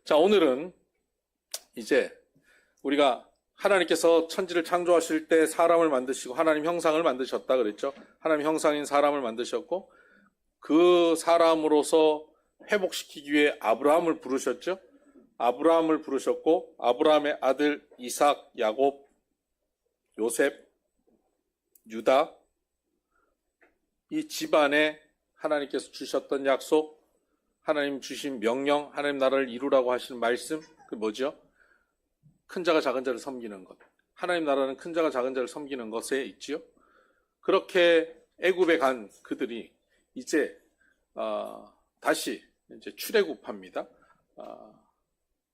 자, 오늘은 이제 우리가 하나님께서 천지를 창조하실 때 사람을 만드시고 하나님 형상을 만드셨다 그랬죠. 하나님 형상인 사람을 만드셨고 그 사람으로서 회복시키기 위해 아브라함을 부르셨죠. 아브라함을 부르셨고 아브라함의 아들 이삭, 야곱, 요셉, 유다, 이 집안에 하나님께서 주셨던 약속, 하나님 주신 명령, 하나님 나라를 이루라고 하시는 말씀, 그 뭐죠? 큰 자가 작은 자를 섬기는 것. 하나님 나라는 큰 자가 작은 자를 섬기는 것에 있지요. 그렇게 애굽에 간 그들이 이제 다시 이제 출애굽합니다.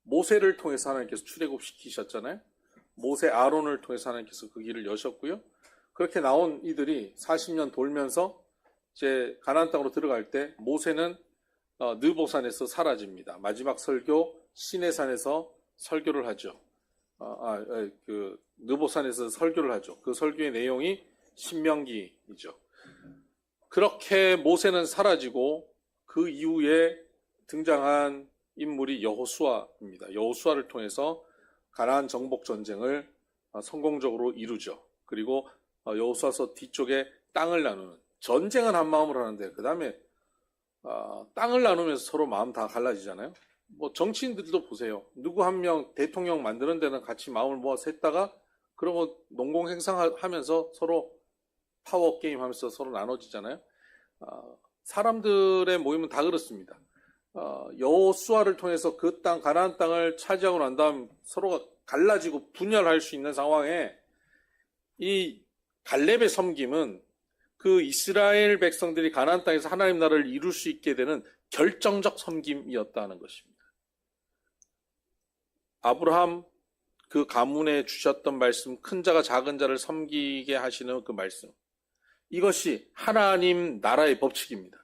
모세를 통해서 하나님께서 출애굽시키셨잖아요. 모세 아론을 통해서 하나님께서 그 길을 여셨고요. 그렇게 나온 이들이 40년 돌면서 이제 가나안 땅으로 들어갈 때 모세는 느보산에서 사라집니다. 마지막 설교 시내산에서 설교를 하죠. 느보산에서 설교를 하죠. 그 설교의 내용이 신명기이죠. 그렇게 모세는 사라지고 그 이후에 등장한 인물이 여호수아입니다. 여호수아를 통해서 가나안 정복 전쟁을 성공적으로 이루죠. 그리고 여호수아서 뒤쪽에 땅을 나누는, 전쟁은 한 마음으로 하는데 그 다음에 땅을 나누면서 서로 마음 다 갈라지잖아요. 뭐 정치인들도 보세요. 누구 한 명 대통령 만드는 데는 같이 마음을 모아서 했다가 그러고 농공행상하면서 서로 파워 게임 하면서 서로 나눠지잖아요. 사람들의 모임은 다 그렇습니다. 여호수아를 통해서 그 땅, 가나안 땅을 차지하고 난 다음 서로가 갈라지고 분열할 수 있는 상황에 이 갈렙의 섬김은 그 이스라엘 백성들이 가나안 땅에서 하나님 나라를 이룰 수 있게 되는 결정적 섬김이었다는 것입니다. 아브라함 그 가문에 주셨던 말씀, 큰 자가 작은 자를 섬기게 하시는 그 말씀, 이것이 하나님 나라의 법칙입니다.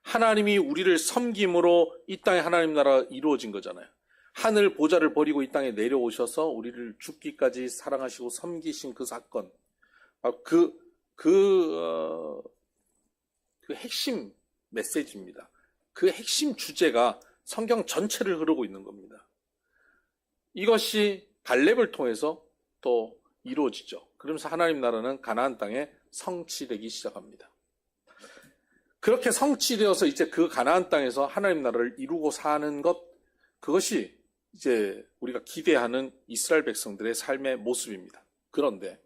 하나님이 우리를 섬김으로 이 땅에 하나님 나라가 이루어진 거잖아요. 하늘 보좌를 버리고 이 땅에 내려오셔서 우리를 죽기까지 사랑하시고 섬기신 그 사건, 그 핵심 메시지입니다. 그 핵심 주제가 성경 전체를 흐르고 있는 겁니다. 이것이 갈렙을 통해서 또 이루어지죠. 그러면서 하나님 나라는 가나안 땅에 성취되기 시작합니다. 그렇게 성취되어서 이제 그 가나안 땅에서 하나님 나라를 이루고 사는 것, 그것이 이제 우리가 기대하는 이스라엘 백성들의 삶의 모습입니다. 그런데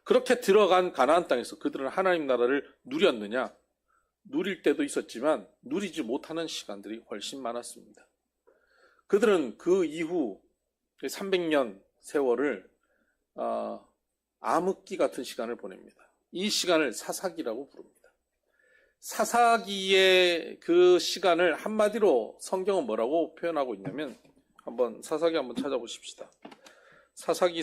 그렇게 들어간 가나안 땅에서 그들은 하나님 나라를 누렸느냐? 누릴 때도 있었지만 누리지 못하는 시간들이 훨씬 많았습니다. 그들은 그 이후 300년 세월을 암흑기 같은 시간을 보냅니다. 이 시간을 사사기라고 부릅니다. 사사기의 그 시간을 한마디로 성경은 뭐라고 표현하고 있냐면, 한번 사사기 한번 찾아보십시다. 사사기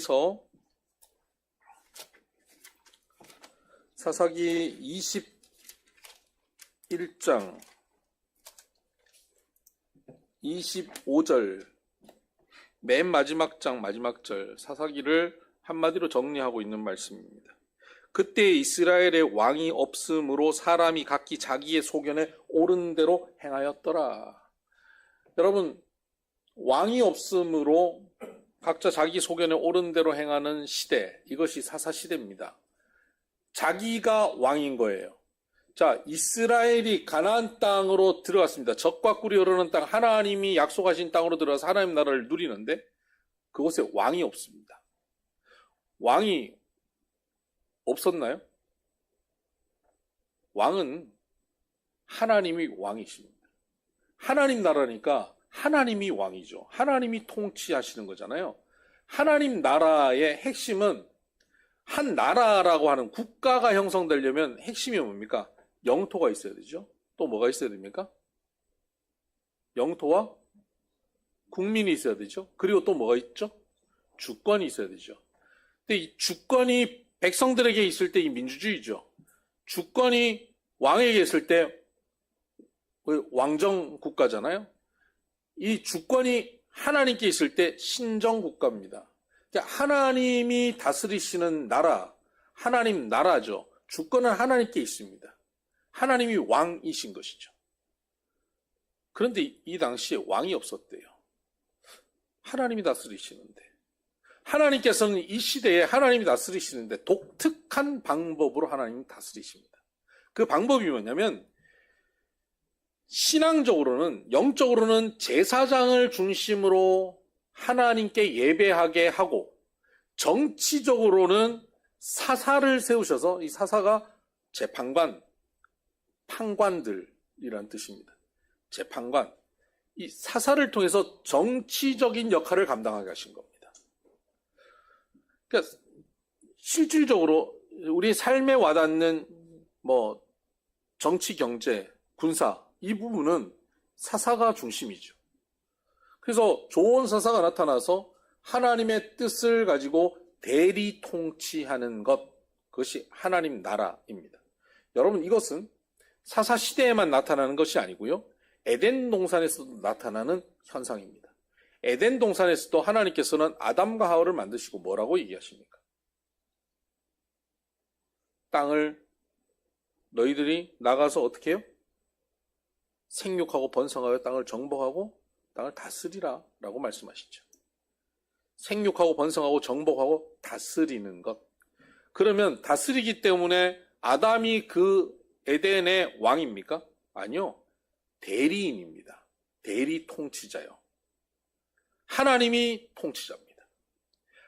21장 25절, 맨 마지막 장 마지막 절, 사사기를 한마디로 정리하고 있는 말씀입니다. 그때 이스라엘의 왕이 없으므로 사람이 각기 자기의 소견에 옳은 대로 행하였더라. 여러분, 왕이 없으므로 각자 자기 소견에 옳은 대로 행하는 시대, 이것이 사사시대입니다. 자기가 왕인 거예요. 자, 이스라엘이 가나안 땅으로 들어갔습니다. 젖과 꿀이 흐르는 땅, 하나님이 약속하신 땅으로 들어가서 하나님 나라를 누리는데 그곳에 왕이 없습니다. 왕이 없었나요? 왕은 하나님이 왕이십니다. 하나님 나라니까 하나님이 왕이죠. 하나님이 통치하시는 거잖아요. 하나님 나라의 핵심은, 한 나라라고 하는 국가가 형성되려면 핵심이 뭡니까? 영토가 있어야 되죠. 또 뭐가 있어야 됩니까? 영토와 국민이 있어야 되죠. 그리고 또 뭐가 있죠? 주권이 있어야 되죠. 근데 이 주권이 백성들에게 있을 때 이 민주주의죠. 주권이 왕에게 있을 때 왕정 국가잖아요. 이 주권이 하나님께 있을 때 신정 국가입니다. 하나님이 다스리시는 나라, 하나님 나라죠. 주권은 하나님께 있습니다. 하나님이 왕이신 것이죠. 그런데 이 당시에 왕이 없었대요. 하나님이 다스리시는데, 하나님께서는 이 시대에 하나님이 다스리시는데 독특한 방법으로 하나님이 다스리십니다. 그 방법이 뭐냐면, 신앙적으로는, 영적으로는 제사장을 중심으로 하나님께 예배하게 하고, 정치적으로는 사사를 세우셔서, 이 사사가 재판관, 판관들이란 뜻입니다. 재판관, 이 사사를 통해서 정치적인 역할을 감당하게 하신 겁니다. 그러니까 실질적으로 우리 삶에 와닿는 정치, 경제, 군사, 이 부분은 사사가 중심이죠. 그래서 좋은 사사가 나타나서 하나님의 뜻을 가지고 대리 통치하는 것, 그것이 하나님 나라입니다. 여러분, 이것은 사사 시대에만 나타나는 것이 아니고요, 에덴 동산에서도 나타나는 현상입니다. 에덴 동산에서도 하나님께서는 아담과 하와를 만드시고 뭐라고 얘기하십니까? 땅을 너희들이 나가서 어떻게 해요? 생육하고 번성하여 땅을 정복하고 땅을 다스리라 라고 말씀하시죠. 생육하고 번성하고 정복하고 다스리는 것. 그러면 다스리기 때문에 아담이 그 에덴의 왕입니까? 아니요. 대리인입니다. 대리 통치자요. 하나님이 통치자입니다.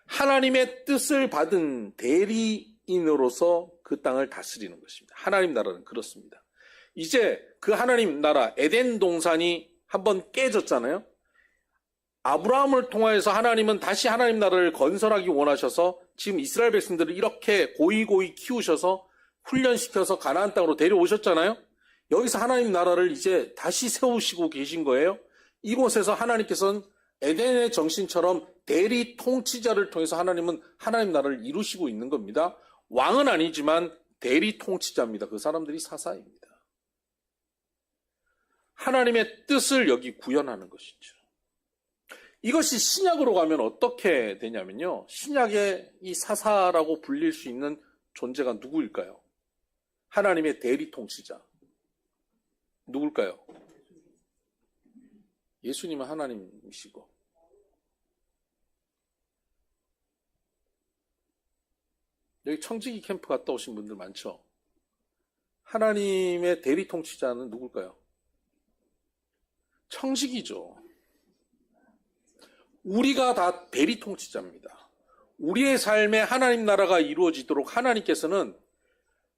하나님의 뜻을 받은 대리인으로서 그 땅을 다스리는 것입니다. 하나님 나라는 그렇습니다. 이제 그 하나님 나라 에덴 동산이 한번 깨졌잖아요. 아브라함을 통하여서 하나님은 다시 하나님 나라를 건설하기 원하셔서 지금 이스라엘 백성들을 이렇게 고이고이 키우셔서 훈련시켜서 가나안 땅으로 데려오셨잖아요. 여기서 하나님 나라를 이제 다시 세우시고 계신 거예요. 이곳에서 하나님께서는 에덴의 정신처럼 대리 통치자를 통해서 하나님은 하나님 나라를 이루시고 있는 겁니다. 왕은 아니지만 대리 통치자입니다. 그 사람들이 사사입니다. 하나님의 뜻을 여기 구현하는 것이죠. 이것이 신약으로 가면 어떻게 되냐면요, 신약의 이 사사라고 불릴 수 있는 존재가 누구일까요? 하나님의 대리 통치자. 누굴까요? 예수님은 하나님이시고, 여기 청지기 캠프 갔다 오신 분들 많죠? 하나님의 대리 통치자는 누굴까요? 청지기죠. 우리가 다 대리 통치자입니다. 우리의 삶에 하나님 나라가 이루어지도록 하나님께서는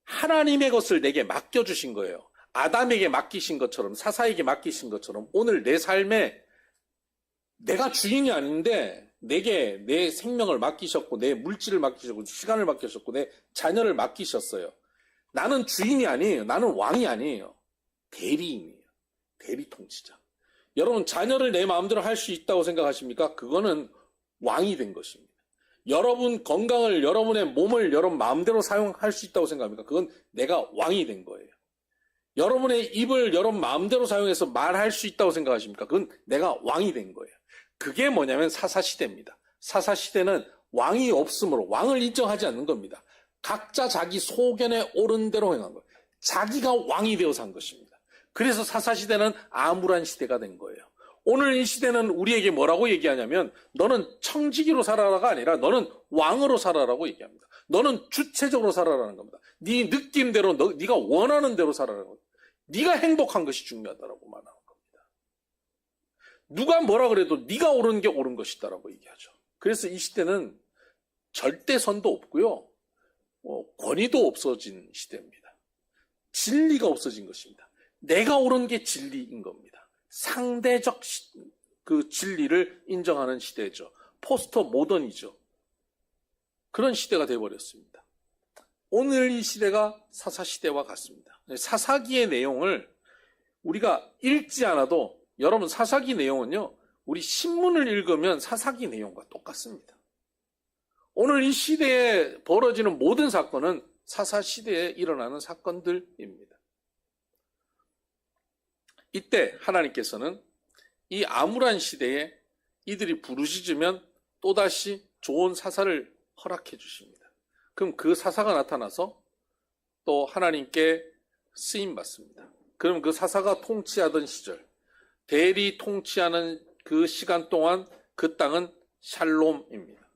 하나님의 것을 내게 맡겨주신 거예요. 아담에게 맡기신 것처럼, 사사에게 맡기신 것처럼 오늘 내 삶에 내가 주인이 아닌데 내게 내 생명을 맡기셨고, 내 물질을 맡기셨고, 시간을 맡기셨고, 내 자녀를 맡기셨어요. 나는 주인이 아니에요. 나는 왕이 아니에요. 대리인이에요. 대리 통치자. 여러분, 자녀를 내 마음대로 할 수 있다고 생각하십니까? 그거는 왕이 된 것입니다. 여러분 건강을, 여러분의 몸을 여러분 마음대로 사용할 수 있다고 생각합니까? 그건 내가 왕이 된 거예요. 여러분의 입을 여러분 마음대로 사용해서 말할 수 있다고 생각하십니까? 그건 내가 왕이 된 거예요. 그게 뭐냐면 사사시대입니다. 사사시대는 왕이 없으므로 왕을 인정하지 않는 겁니다. 각자 자기 소견에 옳은 대로 행한 거예요. 자기가 왕이 되어 산 것입니다. 그래서 사사시대는 암울한 시대가 된 거예요. 오늘 이 시대는 우리에게 뭐라고 얘기하냐면, 너는 청지기로 살아라가 아니라 너는 왕으로 살아라고 얘기합니다. 너는 주체적으로 살아라는 겁니다. 네 느낌대로, 네가 원하는 대로 살아라는 겁니다. 네가 행복한 것이 중요하다라고 말하는 겁니다. 누가 뭐라 그래도 네가 옳은 게 옳은 것이다라고 얘기하죠. 그래서 이 시대는 절대선도 없고요, 권위도 없어진 시대입니다. 진리가 없어진 것입니다. 내가 옳은 게 진리인 겁니다. 상대적 그 진리를 인정하는 시대죠. 포스터 모던이죠. 그런 시대가 되어버렸습니다. 오늘 이 시대가 사사시대와 같습니다. 사사기의 내용을 우리가 읽지 않아도, 여러분 사사기 내용은요, 우리 신문을 읽으면 사사기 내용과 똑같습니다. 오늘 이 시대에 벌어지는 모든 사건은 사사시대에 일어나는 사건들입니다. 이때 하나님께서는 이 암울한 시대에 이들이 부르짖으면 또다시 좋은 사사를 허락해 주십니다. 그럼 그 사사가 나타나서 또 하나님께 쓰임 받습니다. 그럼 그 사사가 통치하던 시절, 대리 통치하는 그 시간 동안 그 땅은 샬롬입니다.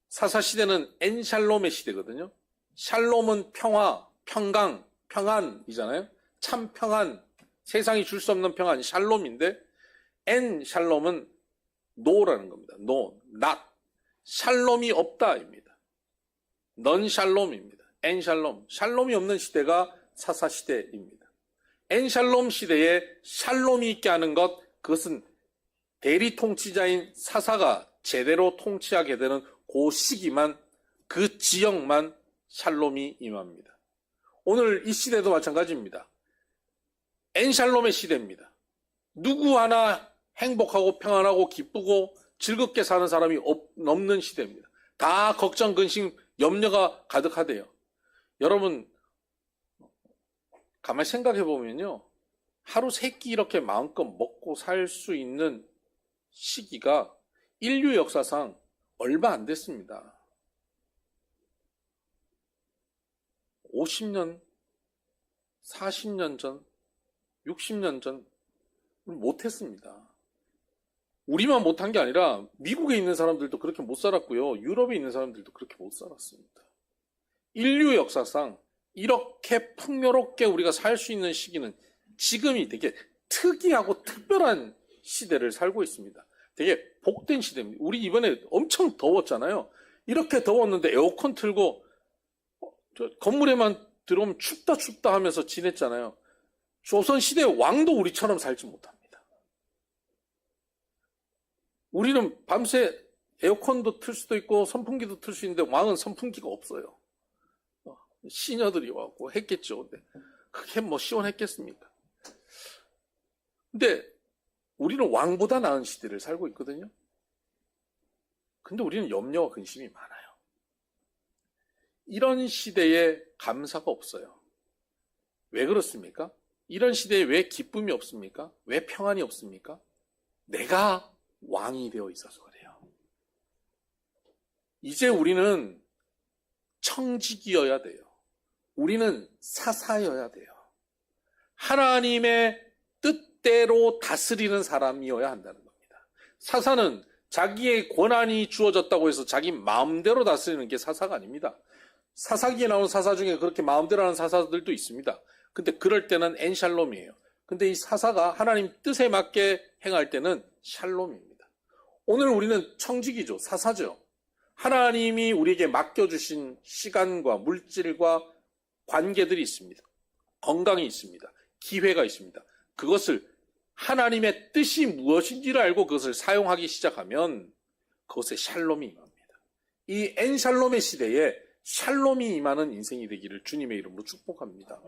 사사시대는 엔샬롬의 시대거든요. 샬롬은 평화, 평강, 평안이잖아요. 참 평안, 세상이 줄 수 없는 평안, 샬롬인데 엔샬롬은 노라는 겁니다. 노, not. 샬롬이 없다입니다. 넌 샬롬입니다. 엔샬롬, 샬롬이 없는 시대가 사사시대입니다. 엔샬롬 시대에 샬롬이 있게 하는 것, 그것은 대리 통치자인 사사가 제대로 통치하게 되는 그 시기만, 그 지역만 샬롬이 임합니다. 오늘 이 시대도 마찬가지입니다. 엔샬롬의 시대입니다. 누구 하나 행복하고 평안하고 기쁘고 즐겁게 사는 사람이 없는 시대입니다. 다 걱정, 근심, 염려가 가득하대요. 여러분, 가만히 생각해 보면요. 하루 세 끼 이렇게 마음껏 먹고 살 수 있는 시기가 인류 역사상 얼마 안 됐습니다. 50년, 40년 전, 60년 전 못했습니다. 우리만 못한 게 아니라 미국에 있는 사람들도 그렇게 못 살았고요. 유럽에 있는 사람들도 그렇게 못 살았습니다. 인류 역사상 이렇게 풍요롭게 우리가 살 수 있는 시기는 지금이 되게 특이하고 특별한 시대를 살고 있습니다. 되게 복된 시대입니다. 우리 이번에 엄청 더웠잖아요. 이렇게 더웠는데 에어컨 틀고 건물에만 들어오면 춥다 하면서 지냈잖아요. 조선시대의 왕도 우리처럼 살지 못합니다. 우리는 밤새 에어컨도 틀 수도 있고 선풍기도 틀 수 있는데 왕은 선풍기가 없어요. 시녀들이 와고 했겠죠. 근데 그게 뭐 시원했겠습니까? 근데 우리는 왕보다 나은 시대를 살고 있거든요. 근데 우리는 염려와 근심이 많아요. 이런 시대에 감사가 없어요. 왜 그렇습니까? 이런 시대에 왜 기쁨이 없습니까? 왜 평안이 없습니까? 내가 왕이 되어 있어서 그래요. 이제 우리는 청직이어야 돼요. 우리는 사사여야 돼요. 하나님의 뜻대로 다스리는 사람이어야 한다는 겁니다. 사사는 자기의 권한이 주어졌다고 해서 자기 마음대로 다스리는 게 사사가 아닙니다. 사사기에 나오는 사사 중에 그렇게 마음대로 하는 사사들도 있습니다. 근데 그럴 때는 엔샬롬이에요. 근데 이 사사가 하나님 뜻에 맞게 행할 때는 샬롬입니다. 오늘 우리는 청직이죠. 사사죠. 하나님이 우리에게 맡겨주신 시간과 물질과 관계들이 있습니다. 건강이 있습니다. 기회가 있습니다. 그것을 하나님의 뜻이 무엇인지를 알고 그것을 사용하기 시작하면 그것에 샬롬이 임합니다. 이 엔샬롬의 시대에 샬롬이 임하는 인생이 되기를 주님의 이름으로 축복합니다.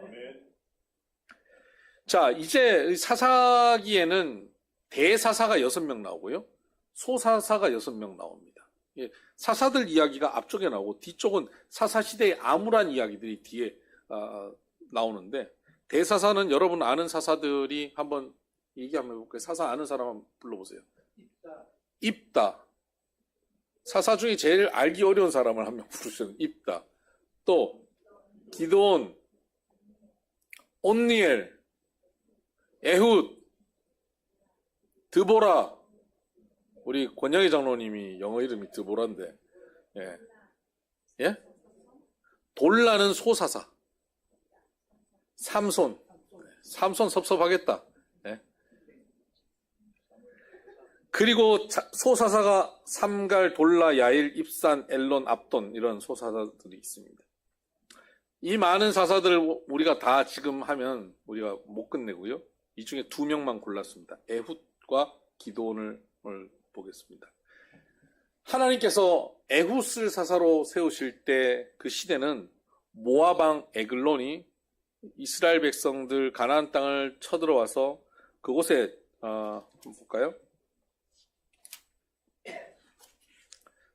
자, 이제 사사기에는 대사사가 6명 나오고요. 소사사가 6명 나옵니다. 사사들 이야기가 앞쪽에 나오고 뒤쪽은 사사시대의 암울한 이야기들이 뒤에 나오는데, 대사사는 여러분 아는 사사들이 한번 얘기 한번 해볼까요? 사사 아는 사람 한번 불러보세요. 입다. 사사 중에 제일 알기 어려운 사람을 한 명 부르시는 입다. 또 기드온, 온니엘, 에훗, 드보라. 우리 권영희 장로님이 영어 이름이 드보라인데, 예? 돌라는 소사사. 삼손 섭섭하겠다. 예? 그리고 소사사가 삼갈, 돌라, 야일, 입산, 엘론, 압돈 이런 소사사들이 있습니다. 이 많은 사사들을 우리가 다 지금 하면 우리가 못 끝내고요. 이 중에 2명만 골랐습니다. 에훗과 기드온을 보겠습니다. 하나님께서 에훗을 사사로 세우실 때 그 시대는 모압 왕 에글론이 이스라엘 백성들 가나안 땅을 쳐들어와서 그곳에 한번 볼까요?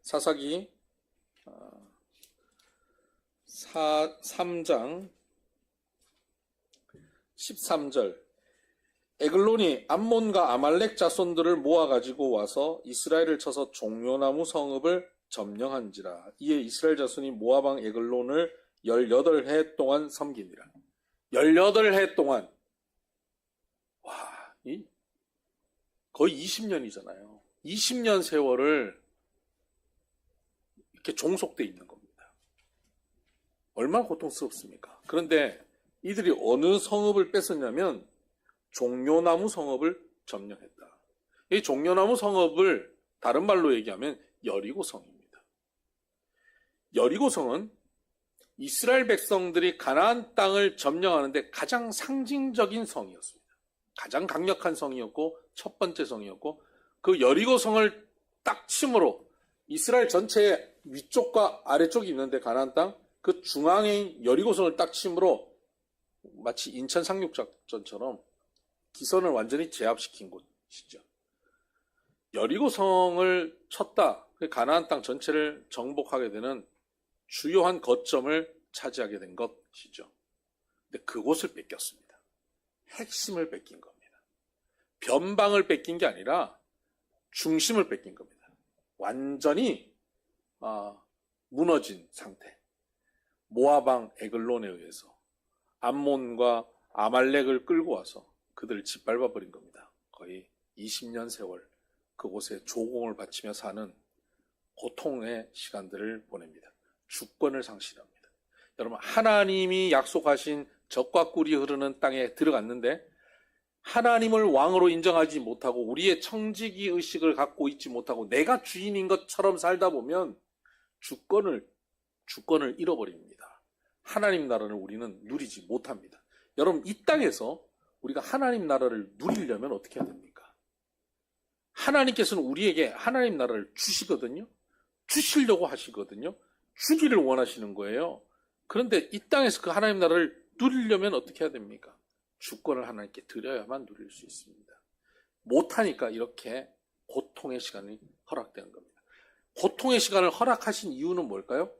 사사기 3장 13절 에글론이 암몬과 아말렉 자손들을 모아가지고 와서 이스라엘을 쳐서 종려나무 성읍을 점령한지라. 이에 이스라엘 자손이 모압 왕 에글론을 18해 동안 섬기니라. 18해 동안. 와, 거의 20년이잖아요. 20년 세월을 이렇게 종속돼 있는 겁니다. 얼마나 고통스럽습니까? 그런데 이들이 어느 성읍을 뺏었냐면 종려나무 성읍을 점령했다. 이 종려나무 성읍을 다른 말로 얘기하면 여리고 성입니다. 여리고 성은 이스라엘 백성들이 가나안 땅을 점령하는데 가장 상징적인 성이었습니다. 가장 강력한 성이었고 첫 번째 성이었고, 그 여리고 성을 딱 침으로 이스라엘 전체의 위쪽과 아래쪽이 있는데 가나안 땅, 그 중앙에 있는 여리고 성을 딱 침으로 마치 인천 상륙작전처럼 기선을 완전히 제압시킨 곳이죠. 여리고 성을 쳤다. 가나안 땅 전체를 정복하게 되는 주요한 거점을 차지하게 된 것이죠. 근데 그곳을 뺏겼습니다. 핵심을 뺏긴 겁니다. 변방을 뺏긴 게 아니라 중심을 뺏긴 겁니다. 완전히 무너진 상태. 모압 왕 에글론에 의해서 암몬과 아말렉을 끌고 와서 그들을 짓밟아 버린 겁니다. 거의 20년 세월 그곳에 조공을 바치며 사는 고통의 시간들을 보냅니다. 주권을 상실합니다. 여러분, 하나님이 약속하신 젖과 꿀이 흐르는 땅에 들어갔는데 하나님을 왕으로 인정하지 못하고 우리의 청지기 의식을 갖고 있지 못하고 내가 주인인 것처럼 살다 보면 주권을 잃어버립니다. 하나님 나라를 우리는 누리지 못합니다. 여러분, 이 땅에서 우리가 하나님 나라를 누리려면 어떻게 해야 됩니까? 하나님께서는 우리에게 하나님 나라를 주시거든요. 주시려고 하시거든요. 주기를 원하시는 거예요. 그런데 이 땅에서 그 하나님 나라를 누리려면 어떻게 해야 됩니까? 주권을 하나님께 드려야만 누릴 수 있습니다. 못하니까 이렇게 고통의 시간이 허락된 겁니다. 고통의 시간을 허락하신 이유는 뭘까요?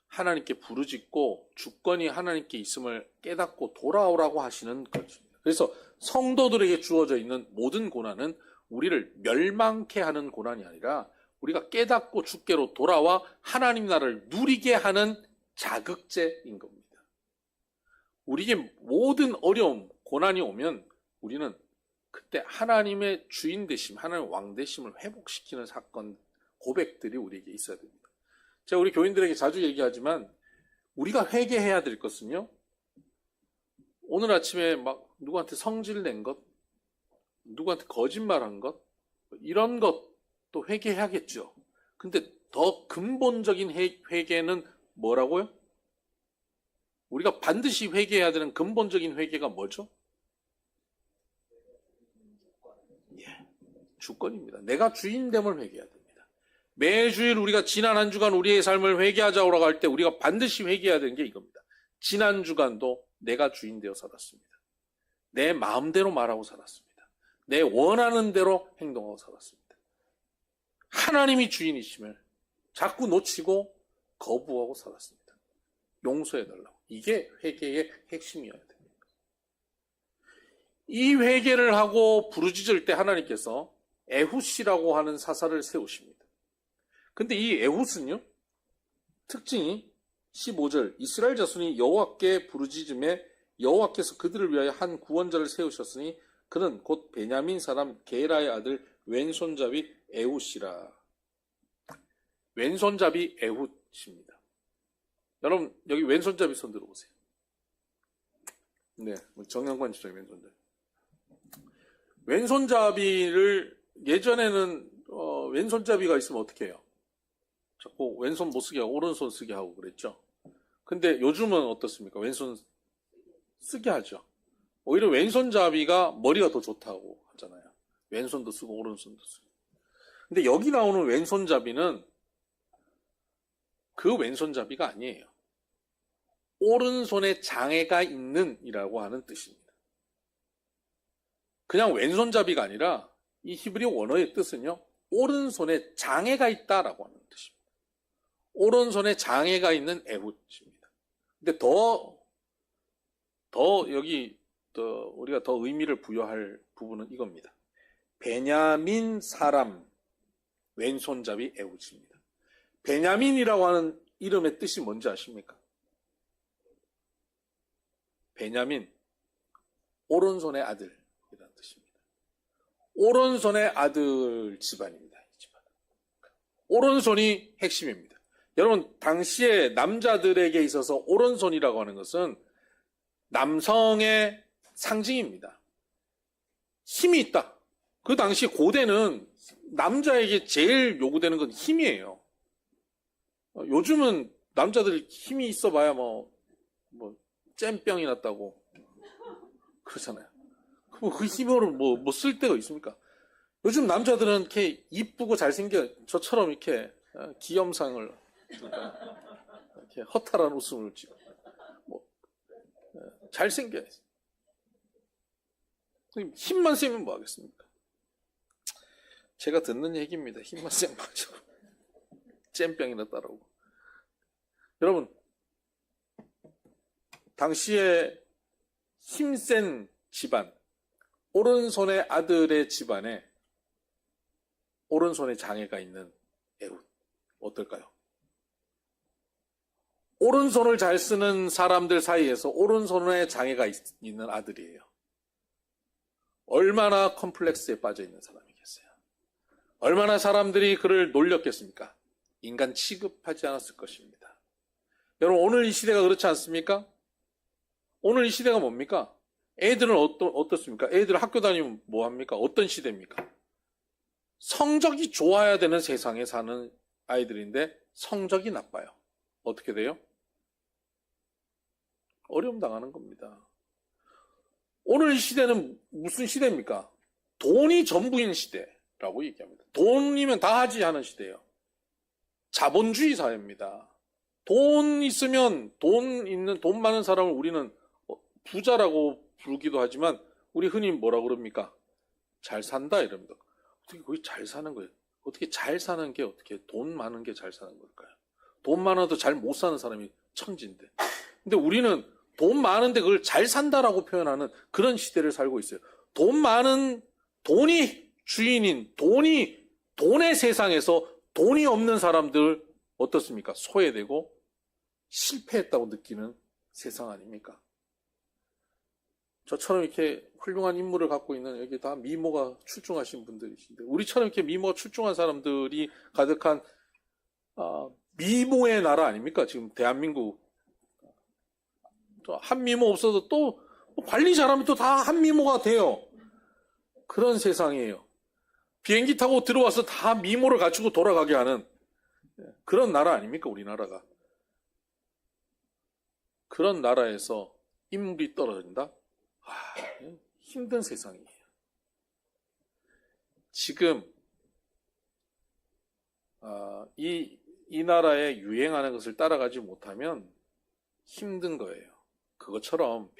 하나님께 부르짖고 주권이 하나님께 있음을 깨닫고 돌아오라고 하시는 것입니다. 그래서 성도들에게 주어져 있는 모든 고난은 우리를 멸망케 하는 고난이 아니라 우리가 깨닫고 주께로 돌아와 하나님 나라를 누리게 하는 자극제인 겁니다. 우리에게 모든 어려움, 고난이 오면 우리는 그때 하나님의 주인 되심, 하나님의 왕 되심을 회복시키는 사건, 고백들이 우리에게 있어야 됩니다. 제가 우리 교인들에게 자주 얘기하지만 우리가 회개해야 될 것은요, 오늘 아침에 막 누구한테 성질 낸 것, 누구한테 거짓말한 것, 이런 것도 회개해야겠죠. 근데 더 근본적인 회개는 뭐라고요? 우리가 반드시 회개해야 되는 근본적인 회개가 뭐죠? 주권입니다. 내가 주인됨을 회개해야 됩니다. 매주일 우리가 지난 한 주간 우리의 삶을 회개하자고 할 때 우리가 반드시 회개해야 되는 게 이겁니다. 지난 주간도 내가 주인 되어 살았습니다. 내 마음대로 말하고 살았습니다. 내 원하는 대로 행동하고 살았습니다. 하나님이 주인이심을 자꾸 놓치고 거부하고 살았습니다. 용서해달라고. 이게 회개의 핵심이어야 됩니다. 이 회개를 하고 부르짖을 때 하나님께서 에훗이라고 하는 사사를 세우십니다. 근데 이 에훗은요, 특징이 15절 이스라엘 자손이 여호와께 부르짖음에 여호와께서 그들을 위하여 한 구원자를 세우셨으니 그는 곧 베냐민 사람 게라의 아들 왼손잡이 에훗이라. 왼손잡이 에훗입니다. 여러분, 여기 왼손잡이 손 들어보세요. 네, 정양관 집사님 왼손잡이. 왼손잡이를 예전에는 왼손잡이가 있으면 어떻게 해요? 자꾸 왼손 못 쓰게 하고 오른손 쓰게 하고 그랬죠. 근데 요즘은 어떻습니까? 왼손 쓰게 하죠. 오히려 왼손잡이가 머리가 더 좋다고 하잖아요. 왼손도 쓰고 오른손도 쓰고. 근데 여기 나오는 왼손잡이는 그 왼손잡이가 아니에요. 오른손에 장애가 있는 이라고 하는 뜻입니다. 그냥 왼손잡이가 아니라 이 히브리 원어의 뜻은요, 오른손에 장애가 있다라고 하는 뜻입니다. 오른손에 장애가 있는 에훗입니다. 근데 여기 우리가 더 의미를 부여할 부분은 이겁니다. 베냐민 사람 왼손잡이 에훗입니다. 베냐민이라고 하는 이름의 뜻이 뭔지 아십니까? 베냐민, 오른손의 아들이라는 뜻입니다. 오른손의 아들 집안입니다. 이 집안. 오른손이 핵심입니다. 여러분, 당시에 남자들에게 있어서 오른손이라고 하는 것은 남성의 상징입니다. 힘이 있다. 그 당시 고대는 남자에게 제일 요구되는 건 힘이에요. 요즘은 남자들이 힘이 있어봐야 잼병이 났다고 그러잖아요. 그 힘으로 뭐 쓸 데가 있습니까? 요즘 남자들은 이렇게 이쁘고 잘생겨 저처럼 이렇게 기염상을 이렇게 허탈한 웃음을 지고 잘생겨야지. 힘만 세면 뭐 하겠습니까? 제가 듣는 얘기입니다. 힘만 세면 맞아. 잼병이나 따라오고. 여러분, 당시에 힘센 집안, 오른손의 아들의 집안에 오른손에 장애가 있는 에훗, 어떨까요? 오른손을 잘 쓰는 사람들 사이에서 오른손에 장애가 있는 아들이에요. 얼마나 컴플렉스에 빠져 있는 사람이겠어요. 얼마나 사람들이 그를 놀렸겠습니까? 인간 취급하지 않았을 것입니다. 여러분, 오늘 이 시대가 그렇지 않습니까? 오늘 이 시대가 뭡니까? 애들은 어떻습니까? 애들 학교 다니면 뭐 합니까? 어떤 시대입니까? 성적이 좋아야 되는 세상에 사는 아이들인데 성적이 나빠요. 어떻게 돼요? 어려움 당하는 겁니다. 오늘 이 시대는 무슨 시대입니까? 돈이 전부인 시대라고 얘기합니다. 돈이면 다 하지 하는 시대예요. 자본주의 사회입니다. 돈 있으면 돈 많은 사람을 우리는 부자라고 부르기도 하지만 우리 흔히 뭐라고 그럽니까? 잘 산다 이럽니다. 어떻게 거기 잘 사는 거예요? 어떻게 잘 사는 게 어떻게 돈 많은 게 잘 사는 걸까요? 돈 많아도 잘 못 사는 사람이 천지인데. 근데 우리는 돈 많은데 그걸 잘 산다라고 표현하는 그런 시대를 살고 있어요. 돈이 주인인, 돈의 세상에서 돈이 없는 사람들 어떻습니까? 소외되고 실패했다고 느끼는 세상 아닙니까? 저처럼 이렇게 훌륭한 인물을 갖고 있는 여기 다 미모가 출중하신 분들이신데 우리처럼 이렇게 미모가 출중한 사람들이 가득한 미모의 나라 아닙니까? 지금 대한민국 한 미모 없어도 또 관리 잘하면 또 다 한 미모가 돼요. 그런 세상이에요. 비행기 타고 들어와서 다 미모를 갖추고 돌아가게 하는 그런 나라 아닙니까? 우리나라가. 그런 나라에서 인물이 떨어진다? 힘든 세상이에요. 지금 이 나라에 유행하는 것을 따라가지 못하면 힘든 거예요. 그것처럼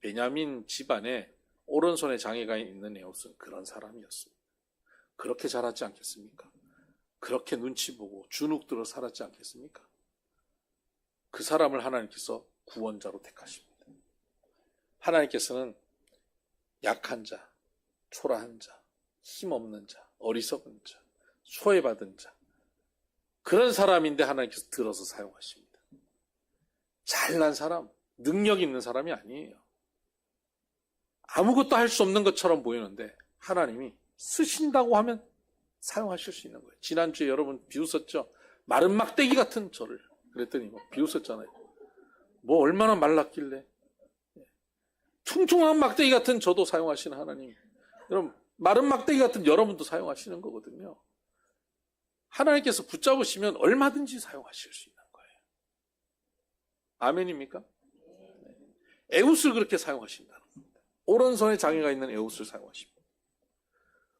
베냐민 집안에 오른손에 장애가 있는 에훗은 그런 사람이었습니다. 그렇게 자랐지 않겠습니까? 그렇게 눈치 보고 주눅들어 살았지 않겠습니까? 그 사람을 하나님께서 구원자로 택하십니다. 하나님께서는 약한 자, 초라한 자, 힘없는 자, 어리석은 자, 소외받은 자 그런 사람인데 하나님께서 들어서 사용하십니다. 잘난 사람, 능력 있는 사람이 아니에요. 아무것도 할 수 없는 것처럼 보이는데 하나님이 쓰신다고 하면 사용하실 수 있는 거예요. 지난주에 여러분 비웃었죠? 마른 막대기 같은 저를 그랬더니 비웃었잖아요. 뭐 얼마나 말랐길래 퉁퉁한 막대기 같은 저도 사용하시는 하나님. 여러분 마른 막대기 같은 여러분도 사용하시는 거거든요. 하나님께서 붙잡으시면 얼마든지 사용하실 수 있는 거예요. 아멘입니까? 에훗을 그렇게 사용하신다는 겁니다. 오른손에 장애가 있는 에훗을 사용하십니다.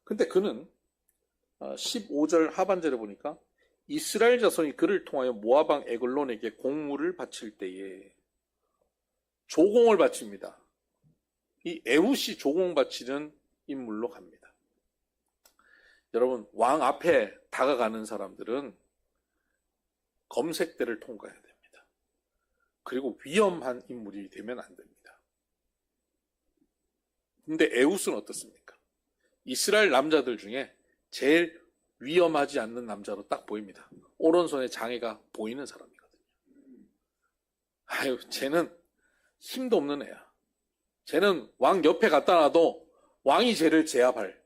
근데 그는 15절 하반절에 보니까 이스라엘 자손이 그를 통하여 모압 왕 에글론에게 공물을 바칠 때에 조공을 바칩니다. 이 에훗이 조공 바치는 인물로 갑니다. 여러분 왕 앞에 다가가는 사람들은 검색대를 통과해야 됩니다. 그리고 위험한 인물이 되면 안 됩니다. 근데 에훗은 어떻습니까? 이스라엘 남자들 중에 제일 위험하지 않는 남자로 딱 보입니다. 오른손에 장애가 보이는 사람이거든요. 쟤는 힘도 없는 애야. 쟤는 왕 옆에 갖다 놔도 왕이 쟤를 제압할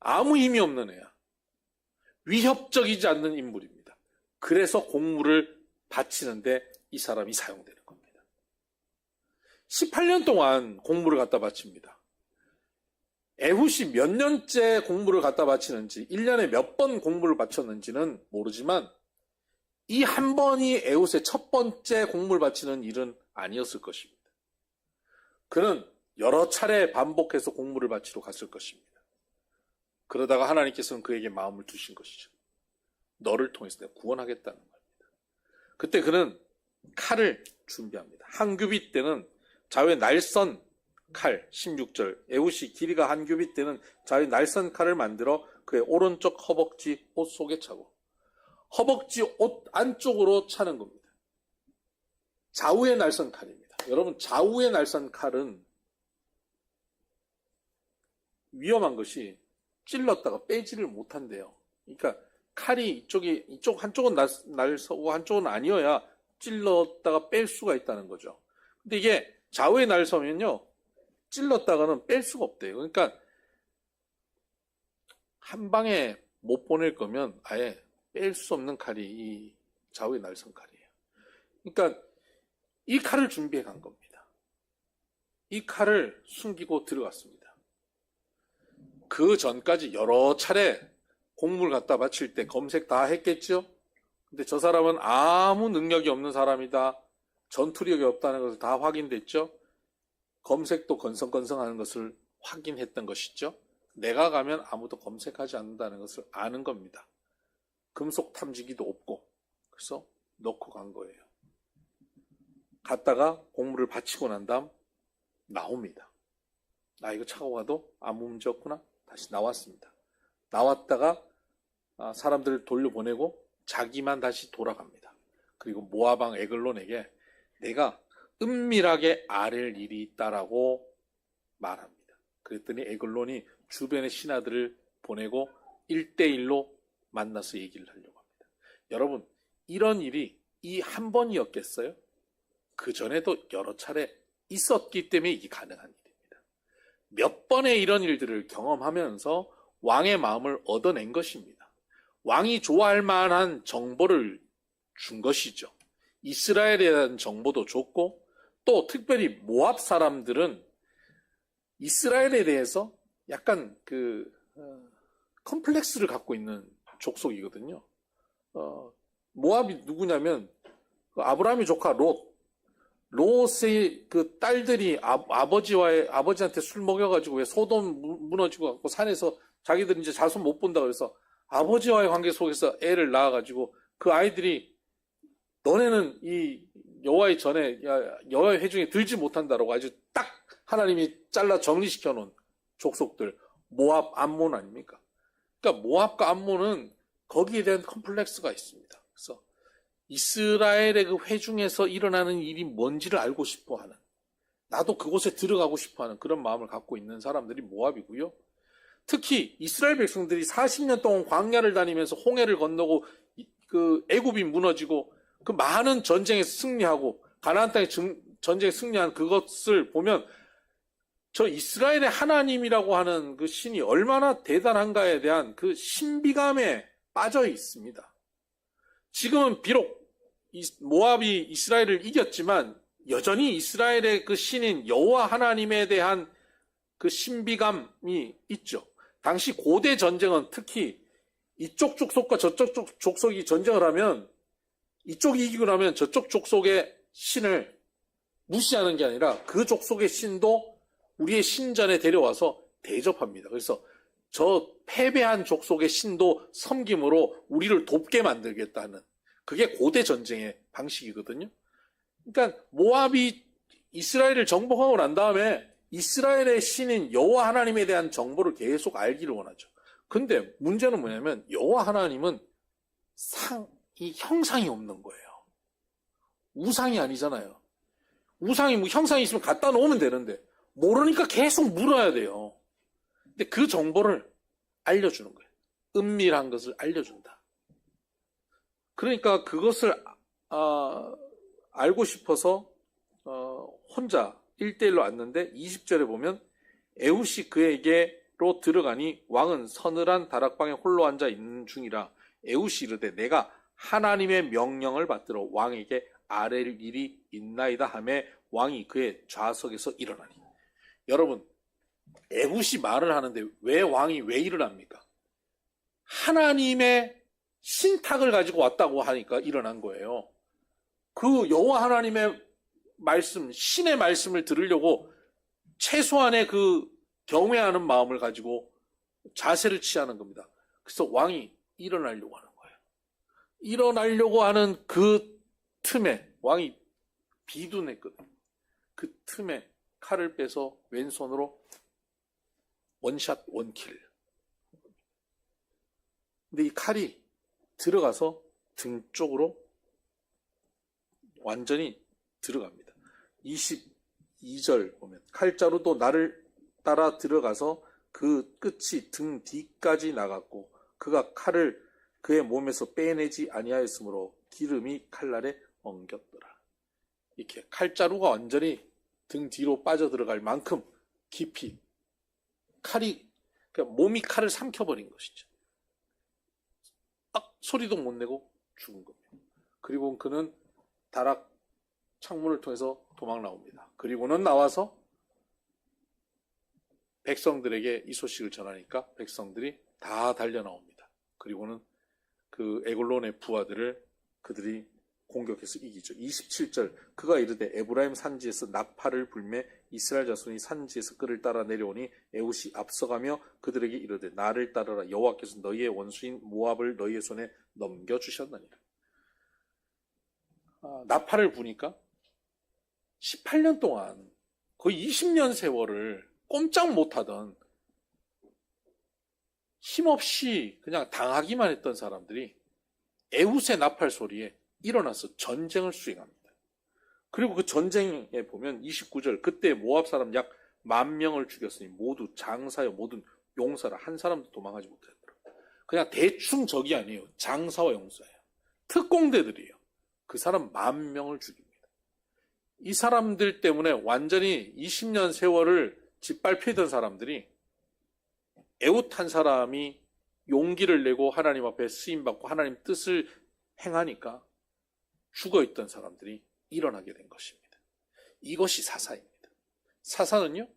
아무 힘이 없는 애야. 위협적이지 않는 인물입니다. 그래서 공물을 바치는데 이 사람이 사용되는 겁니다. 18년 동안 공물을 갖다 바칩니다. 에훗이 몇 년째 공물을 갖다 바치는지, 1년에 몇 번 공물을 바쳤는지는 모르지만 이 한 번이 에훗의 첫 번째 공물 바치는 일은 아니었을 것입니다. 그는 여러 차례 반복해서 공물을 바치러 갔을 것입니다. 그러다가 하나님께서는 그에게 마음을 두신 것이죠. 너를 통해서 내가 구원하겠다는 겁니다. 그때 그는 칼을 준비합니다. 한 규빗 때는 좌우에 날선 칼, 16절, 에훗이 길이가 한 규빗 때는 좌우에 날선 칼을 만들어 그의 오른쪽 허벅지 옷 속에 차고, 허벅지 옷 안쪽으로 차는 겁니다. 좌우의 날선 칼입니다. 여러분, 좌우의 날선 칼은 위험한 것이 찔렀다가 빼지를 못한대요. 그러니까 칼이 이쪽 한쪽은 날서고 한쪽은 아니어야 찔렀다가 뺄 수가 있다는 거죠. 근데 이게 좌우에 날서면요, 찔렀다가는 뺄 수가 없대요. 그러니까 한 방에 못 보낼 거면 아예 뺄 수 없는 칼이 이 좌우에 날선 칼이에요. 그러니까 이 칼을 준비해 간 겁니다. 이 칼을 숨기고 들어갔습니다. 그 전까지 여러 차례 공물 갖다 바칠 때 검색 다 했겠죠? 근데 저 사람은 아무 능력이 없는 사람이다. 전투력이 없다는 것을 다 확인됐죠? 검색도 건성건성하는 것을 확인했던 것이죠? 내가 가면 아무도 검색하지 않는다는 것을 아는 겁니다. 금속 탐지기도 없고. 그래서 넣고 간 거예요. 갔다가 공물을 바치고 난 다음 나옵니다. 나 이거 차고 가도 아무 문제 없구나. 다시 나왔습니다. 나왔다가 사람들을 돌려보내고 자기만 다시 돌아갑니다. 그리고 모압 왕 에글론에게 내가 은밀하게 아랠 일이 있다라고 말합니다. 그랬더니 에글론이 주변의 신하들을 보내고 1대1로 만나서 얘기를 하려고 합니다. 여러분, 이런 일이 이 한 번이었겠어요? 그 전에도 여러 차례 있었기 때문에 이게 가능한 일입니다. 몇 번의 이런 일들을 경험하면서 왕의 마음을 얻어낸 것입니다. 왕이 좋아할 만한 정보를 준 것이죠. 이스라엘에 대한 정보도 줬고, 또 특별히 모압 사람들은 이스라엘에 대해서 약간 컴플렉스를 갖고 있는 족속이거든요. 모압이 누구냐면 아브라함의 조카 롯의 그 딸들이 아버지한테 술 먹여가지고 왜 소돔 무너지고 갖고 산에서 자기들 이제 자손 못 본다 그래서 아버지와의 관계 속에서 애를 낳아가지고 그 아이들이 너네는 이 여호와의 전에 여호와의 회중에 들지 못한다라고 아주 딱 하나님이 잘라 정리시켜 놓은 족속들, 모압, 암몬 아닙니까? 그러니까 모압과 암몬은 거기에 대한 컴플렉스가 있습니다. 그래서 이스라엘의 그 회중에서 일어나는 일이 뭔지를 알고 싶어 하는, 나도 그곳에 들어가고 싶어 하는 그런 마음을 갖고 있는 사람들이 모압이고요. 특히 이스라엘 백성들이 40년 동안 광야를 다니면서 홍해를 건너고 그 애굽이 무너지고 그 많은 전쟁에 승리하고 가나안 땅의 전쟁에 승리한 그것을 보면 저 이스라엘의 하나님이라고 하는 그 신이 얼마나 대단한가에 대한 그 신비감에 빠져 있습니다. 지금은 비록 모압이 이스라엘을 이겼지만 여전히 이스라엘의 그 신인 여호와 하나님에 대한 그 신비감이 있죠. 당시 고대 전쟁은 특히 이쪽 족속과 저쪽 족속이 전쟁을 하면 이쪽이 이기고 나면 저쪽 족속의 신을 무시하는 게 아니라 그 족속의 신도 우리의 신전에 데려와서 대접합니다. 그래서 저 패배한 족속의 신도 섬김으로 우리를 돕게 만들겠다는, 그게 고대 전쟁의 방식이거든요. 그러니까 모압이 이스라엘을 정복하고 난 다음에 이스라엘의 신인 여호와 하나님에 대한 정보를 계속 알기를 원하죠. 근데 문제는 뭐냐면 여호와 하나님은 이 형상이 없는 거예요. 우상이 아니잖아요. 우상이 뭐 형상이 있으면 갖다 놓으면 되는데 모르니까 계속 물어야 돼요. 근데 그 정보를 알려주는 거예요. 은밀한 것을 알려준다. 그러니까 그것을 알고 싶어서 혼자 1대1로 왔는데 20절에 보면 에훗이 그에게 들어가니 왕은 서늘한 다락방에 홀로 앉아 있는 중이라 에훗이 이르되 내가 하나님의 명령을 받들어 왕에게 아뢰릴 일이 있나이다 하매 왕이 그의 좌석에서 일어나니. 여러분, 에훗이 말을 하는데 왜 왕이 왜 일어납니까? 하나님의 신탁을 가지고 왔다고 하니까 일어난 거예요. 그 여호와 하나님의 말씀, 신의 말씀을 들으려고 최소한의 그 경외하는 마음을 가지고 자세를 취하는 겁니다. 그래서 왕이 일어나려고 하는 거예요. 일어나려고 하는 그 틈에 왕이 비둔했거든요. 그 틈에 칼을 빼서 왼손으로 원샷 원킬. 근데 이 칼이 들어가서 등 쪽으로 완전히 들어갑니다. 22절 보면 칼자루도 나를 따라 들어가서 그 끝이 등 뒤까지 나갔고 그가 칼을 그의 몸에서 빼내지 아니하였으므로 기름이 칼날에 엉겼더라. 이렇게 칼자루가 완전히 등 뒤로 빠져들어갈 만큼 깊이 칼이, 그러니까 몸이 칼을 삼켜버린 것이죠. 소리도 못 내고 죽은 겁니다. 그리고 그는 다락 창문을 통해서 도망 나옵니다. 그리고는 나와서 백성들에게 이 소식을 전하니까 백성들이 다 달려 나옵니다. 그리고는 그 에글론의 부하들을 그들이 공격해서 이기죠. 27절 그가 이르되 에브라임 산지에서 나팔을 불매 이스라엘 자손이 산지에서 그를 따라 내려오니 에훗이 앞서가며 그들에게 이르되 나를 따르라 여호와께서 너희의 원수인 모압을 너희의 손에 넘겨주셨느니라. 나팔을 부니까 18년 동안 거의 20년 세월을 꼼짝 못하던 힘없이 그냥 당하기만 했던 사람들이 에훗의 나팔 소리에 일어나서 전쟁을 수행합니다. 그리고 그 전쟁에 보면 29절 그때 모압 사람 약 10,000명을 죽였으니 모두 장사여 모든 용사라. 한 사람도 도망하지 못했더라. 그냥 대충 적이 아니에요. 장사와 용사예요. 특공대들이에요. 그 사람 10,000명을 죽입니다. 이 사람들 때문에 완전히 20년 세월을 짓밟히던 사람들이 에훗 한 사람이 용기를 내고 하나님 앞에 쓰임받고 하나님 뜻을 행하니까 죽어있던 사람들이 일어나게 된 것입니다. 이것이 사사입니다. 사사는요,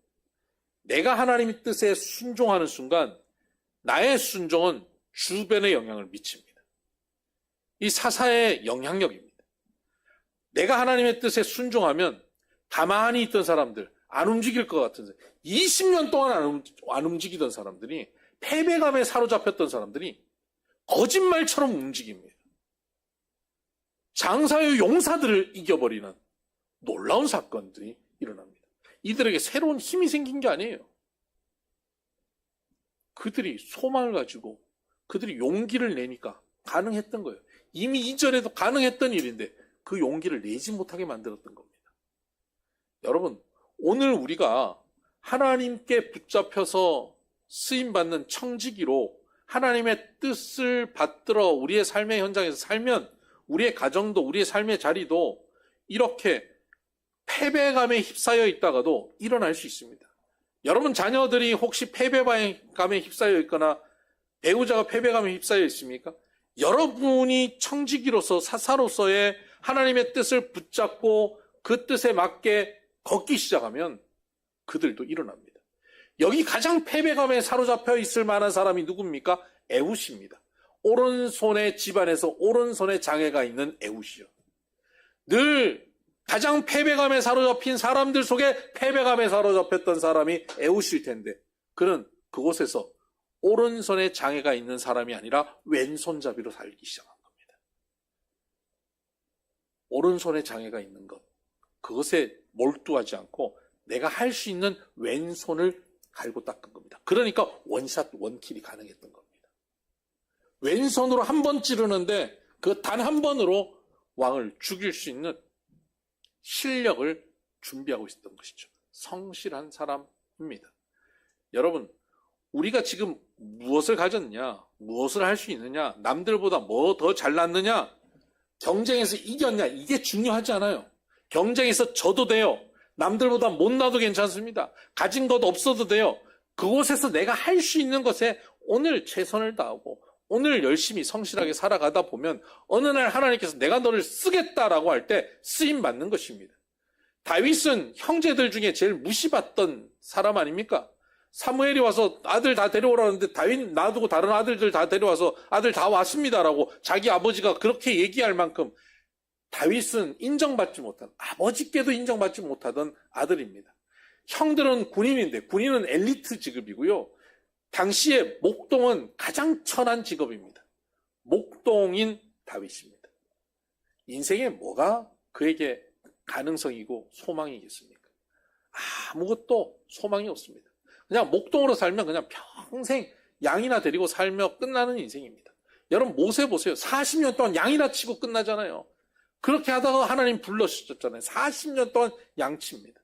내가 하나님의 뜻에 순종하는 순간 나의 순종은 주변에 영향을 미칩니다. 이 사사의 영향력입니다. 내가 하나님의 뜻에 순종하면 가만히 있던 사람들, 안 움직일 것 같은 사람, 20년 동안 안 움직이던 사람들이, 패배감에 사로잡혔던 사람들이 거짓말처럼 움직입니다. 장사의 용사들을 이겨버리는 놀라운 사건들이 일어납니다. 이들에게 새로운 힘이 생긴 게 아니에요. 그들이 소망을 가지고 그들이 용기를 내니까 가능했던 거예요. 이미 이전에도 가능했던 일인데 그 용기를 내지 못하게 만들었던 겁니다. 여러분, 오늘 우리가 하나님께 붙잡혀서 쓰임받는 청지기로 하나님의 뜻을 받들어 우리의 삶의 현장에서 살면 우리의 가정도 우리의 삶의 자리도 이렇게 패배감에 휩싸여 있다가도 일어날 수 있습니다. 여러분 자녀들이 혹시 패배감에 휩싸여 있거나 배우자가 패배감에 휩싸여 있습니까? 여러분이 청지기로서 사사로서의 하나님의 뜻을 붙잡고 그 뜻에 맞게 걷기 시작하면 그들도 일어납니다. 여기 가장 패배감에 사로잡혀 있을 만한 사람이 누굽니까? 에훗입니다. 오른손의 집안에서 오른손에 장애가 있는 에훗이요. 늘 가장 패배감에 사로잡힌 사람들 속에 패배감에 사로잡혔던 사람이 에훗일 텐데 그는 그곳에서 오른손에 장애가 있는 사람이 아니라 왼손잡이로 살기 시작한 겁니다. 오른손에 장애가 있는 것, 그것에 몰두하지 않고 내가 할 수 있는 왼손을 갈고 닦은 겁니다. 그러니까 원샷 원킬이 가능했던 겁니다. 왼손으로 한 번 찌르는데 그 단 한 번으로 왕을 죽일 수 있는 실력을 준비하고 있었던 것이죠. 성실한 사람입니다. 여러분, 우리가 지금 무엇을 가졌냐, 무엇을 할 수 있느냐, 남들보다 뭐 더 잘났느냐, 경쟁에서 이겼냐, 이게 중요하지 않아요. 경쟁에서 져도 돼요. 남들보다 못나도 괜찮습니다. 가진 것 없어도 돼요. 그곳에서 내가 할 수 있는 것에 오늘 최선을 다하고 오늘 열심히 성실하게 살아가다 보면 어느 날 하나님께서 내가 너를 쓰겠다라고 할 때 쓰임 받는 것입니다. 다윗은 형제들 중에 제일 무시받던 사람 아닙니까? 사무엘이 와서 아들 다 데려오라 하는데 다윗 놔두고 다른 아들들 다 데려와서 아들 다 왔습니다라고 자기 아버지가 그렇게 얘기할 만큼 다윗은 인정받지 못한, 아버지께도 인정받지 못하던 아들입니다. 형들은 군인인데 군인은 엘리트 직업이고요. 당시에 목동은 가장 천한 직업입니다. 목동인 다윗입니다. 인생에 뭐가 그에게 가능성이고 소망이겠습니까? 아무것도 소망이 없습니다. 그냥 목동으로 살면 그냥 평생 양이나 데리고 살며 끝나는 인생입니다. 여러분 모세 보세요. 40년 동안 양이나 치고 끝나잖아요. 그렇게 하다가 하나님 불러주셨잖아요. 40년 동안 양치입니다.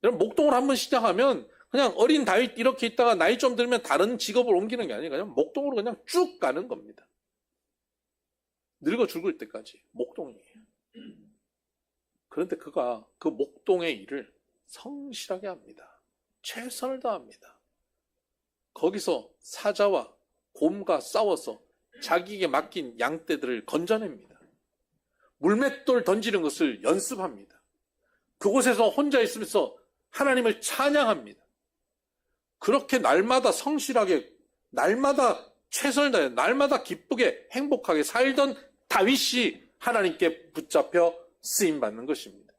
여러분 목동을 한번 시작하면 그냥 어린 다윗 이렇게 있다가 나이 좀 들면 다른 직업을 옮기는 게 아니라 그냥 목동으로 그냥 쭉 가는 겁니다. 늙어 죽을 때까지 목동이에요. 그런데 그가 그 목동의 일을 성실하게 합니다. 최선을 다합니다. 거기서 사자와 곰과 싸워서 자기에게 맡긴 양떼들을 건져냅니다. 물맷돌 던지는 것을 연습합니다. 그곳에서 혼자 있으면서 하나님을 찬양합니다. 그렇게 날마다 성실하게, 날마다 최선을 다해, 날마다 기쁘게 행복하게 살던 다윗이 하나님께 붙잡혀 쓰임받는 것입니다.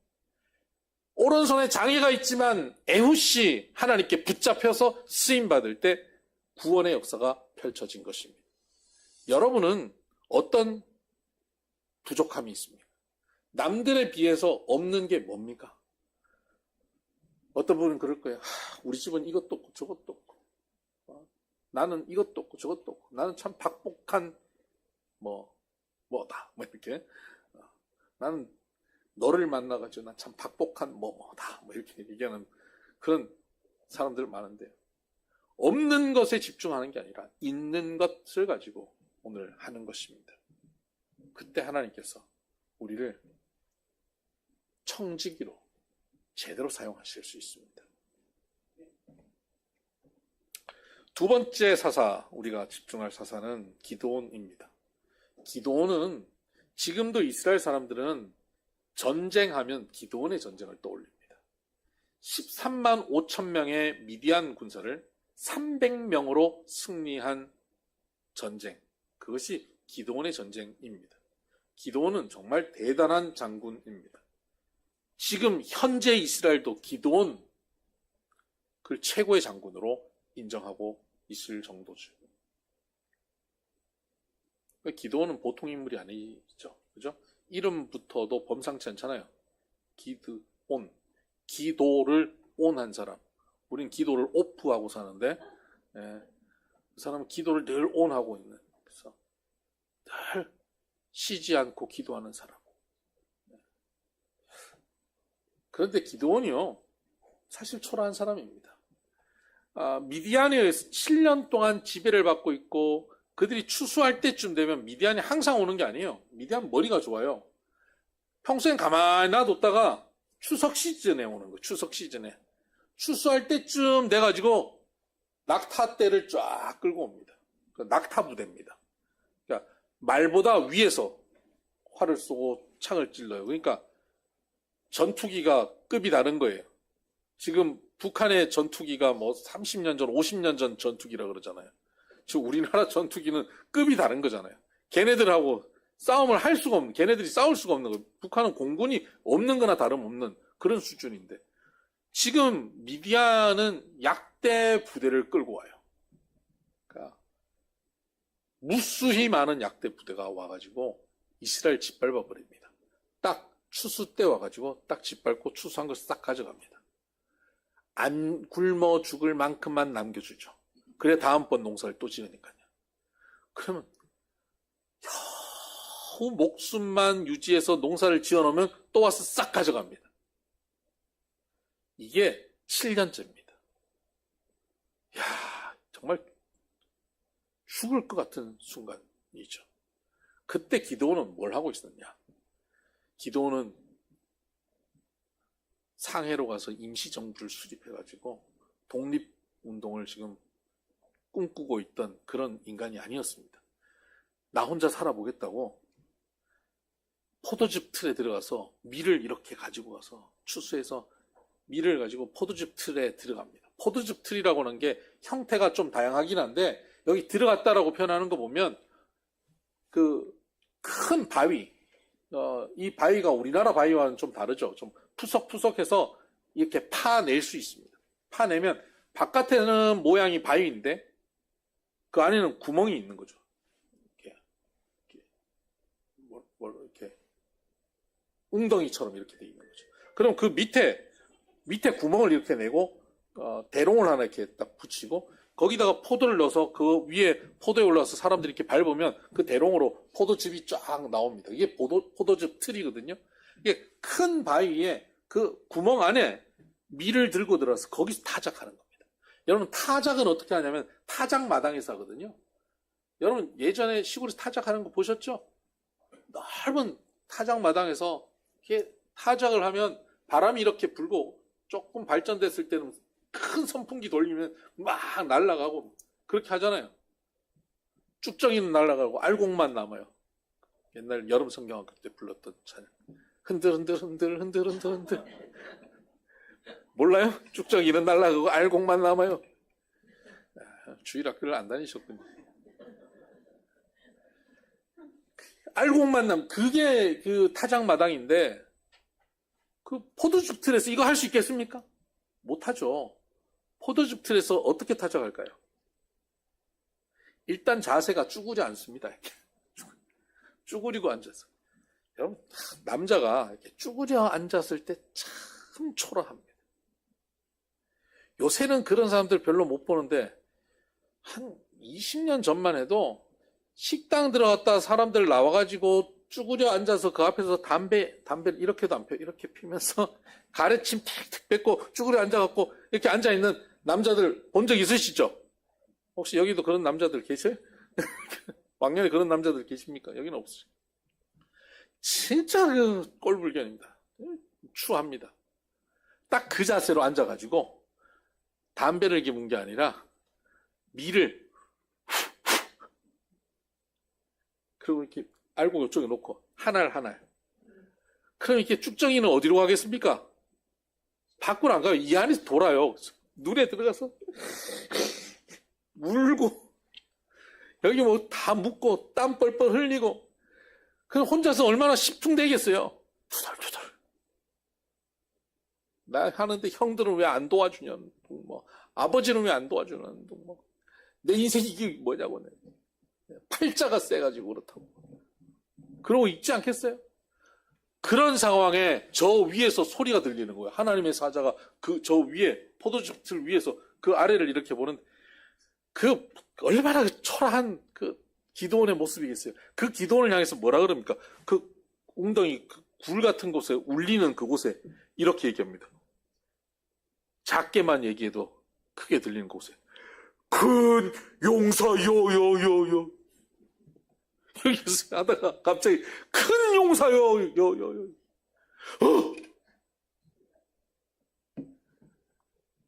오른손에 장애가 있지만 에훗이 하나님께 붙잡혀서 쓰임받을 때 구원의 역사가 펼쳐진 것입니다. 여러분은 어떤 부족함이 있습니까? 남들에 비해서 없는 게 뭡니까? 어떤 분은 그럴 거예요. 우리 집은 이것도 없고 저것도 없고 나는 이것도 없고 저것도 없고 나는 참 박복한 뭐다 이렇게 나는 너를 만나가지고 난 참 박복한 뭐다 이렇게 얘기하는 그런 사람들 많은데요. 없는 것에 집중하는 게 아니라 있는 것을 가지고 오늘 하는 것입니다. 그때 하나님께서 우리를 청지기로 제대로 사용하실 수 있습니다. 두 번째 사사, 우리가 집중할 사사는 기드온입니다. 기드온은 지금도 이스라엘 사람들은 전쟁하면 기드온의 전쟁을 떠올립니다. 13만 5천 명의 미디안 군사를 300명으로 승리한 전쟁, 그것이 기드온의 전쟁입니다. 기드온은 정말 대단한 장군입니다. 지금 현재 이스라엘도 기드온 그 최고의 장군으로 인정하고 있을 정도죠. 기드온은 보통 인물이 아니죠. 그죠? 이름부터도 범상치 않잖아요. 기드온. 기도를 온한 사람. 우린 기도를 오프하고 사는데, 그 사람은 기도를 늘 온하고 있는. 그래서 늘 쉬지 않고 기도하는 사람. 그런데 기드온이요, 사실 초라한 사람입니다. 미디안에 의해서 7년 동안 지배를 받고 있고, 그들이 추수할 때쯤 되면 미디안이 항상 오는 게 아니에요. 미디안 머리가 좋아요. 평소엔 가만히 놔뒀다가 추석 시즌에 오는 거예요. 추석 시즌에. 추수할 때쯤 돼가지고 낙타 떼를 쫙 끌고 옵니다. 낙타 부대입니다. 그러니까 말보다 위에서 활을 쏘고 창을 찔러요. 그러니까 전투기가 급이 다른 거예요. 지금 북한의 전투기가 30년 전, 50년 전 전투기라 그러잖아요. 지금 우리나라 전투기는 급이 다른 거잖아요. 걔네들하고 싸움을 할 수가 없는, 걔네들이 싸울 수가 없는 거예요. 북한은 공군이 없는 거나 다름없는 그런 수준인데, 지금 미디안은 약대 부대를 끌고 와요. 그러니까 무수히 많은 약대 부대가 와가지고 이스라엘 짓밟아 버립니다. 딱 추수 때 와가지고 딱 짓밟고 추수한 걸 싹 가져갑니다. 안 굶어 죽을 만큼만 남겨주죠. 그래 다음번 농사를 또 지으니까요. 그러면 겨우 목숨만 유지해서 농사를 지어놓으면 또 와서 싹 가져갑니다. 이게 7년째입니다. 정말 죽을 것 같은 순간이죠. 그때 기드온은 뭘 하고 있었냐? 기드온은 상해로 가서 임시정부를 수립해가지고 독립 운동을 지금 꿈꾸고 있던 그런 인간이 아니었습니다. 나 혼자 살아보겠다고 포도즙 틀에 들어가서 밀을 이렇게 가지고 와서 추수해서 밀을 가지고 포도즙 틀에 들어갑니다. 포도즙 틀이라고 하는 게 형태가 좀 다양하긴 한데 여기 들어갔다라고 표현하는 거 보면 그 큰 바위, 이 바위가 우리나라 바위와는 좀 다르죠. 좀 푸석푸석해서 이렇게 파낼 수 있습니다. 파내면 바깥에는 모양이 바위인데 그 안에는 구멍이 있는 거죠. 이렇게 웅덩이처럼 이렇게 돼 있는 거죠. 그럼 그 밑에 구멍을 이렇게 내고 대롱을 하나 이렇게 딱 붙이고 거기다가 포도를 넣어서 그 위에 포도에 올라서 사람들이 이렇게 밟으면 그 대롱으로 포도즙이 쫙 나옵니다. 이게 포도즙 틀이거든요. 이게 큰 바위에 그 구멍 안에 밀을 들고 들어서 거기서 타작하는 겁니다. 여러분 타작은 어떻게 하냐면 타작 마당에서 하거든요. 여러분 예전에 시골에서 타작하는 거 보셨죠? 넓은 타작 마당에서 이렇게 타작을 하면 바람이 이렇게 불고 조금 발전됐을 때는 큰 선풍기 돌리면 막 날아가고 그렇게 하잖아요. 쭉정이는 날아가고 알곡만 남아요. 옛날 여름 성경학교 때 불렀던 찬양. 흔들. 몰라요? 쭉정이는 날아가고 알곡만 남아요. 주일학교를 안 다니셨군요. 알곡만 그게 그 타작마당인데 그 포도즙 틀에서 이거 할 수 있겠습니까? 못하죠. 포도즙 틀에서 어떻게 타작할까요? 일단 자세가 쭈그려 앉습니다. 쭈그리고 앉아서. 여러분, 남자가 이렇게 쭈그려 앉았을 때 참 초라합니다. 요새는 그런 사람들 별로 못 보는데, 한 20년 전만 해도 식당 들어갔다 사람들 나와가지고 쭈그려 앉아서 그 앞에서 담배를 이렇게도 안 펴, 이렇게 피면서 가래침 탁탁 뱉고 쭈그려 앉아갖고 이렇게 앉아있는 남자들 본 적 있으시죠? 혹시 여기도 그런 남자들 계세요? 왕년에 그런 남자들 계십니까? 여기는 없어요. 진짜 그 꼴불견입니다. 추합니다. 딱 그 자세로 앉아가지고 담배를 기분 게 아니라 밀을 그리고 이렇게 알고 이쪽에 놓고 하나를 그럼 이렇게 쭉정이는 어디로 가겠습니까? 밖으로 안 가요. 이 안에서 돌아요. 눈에 들어가서 물고 여기 뭐 다 묻고 땀 뻘뻘 흘리고 그럼 혼자서 얼마나 십퉁되겠어요. 투덜투덜. 나 하는데 형들은 왜 안 도와주냐. 뭐 아버지는 왜 안 도와주냐. 뭐 내 인생 이게 뭐냐고. 팔자가 세가지고 그렇다고. 그러고 있지 않겠어요? 그런 상황에 저 위에서 소리가 들리는 거예요. 하나님의 사자가 그 저 위에 포도즙 틀 위에서 그 아래를 이렇게 보는 그 얼마나 초라한 그 기도원의 모습이겠어요. 그 기도원을 향해서 뭐라 그럽니까? 그 웅덩이 그 굴 같은 곳에 울리는 그곳에 이렇게 얘기합니다. 작게만 얘기해도 크게 들리는 곳에 큰 용사요. 여기서 하다가 갑자기 큰 용사요.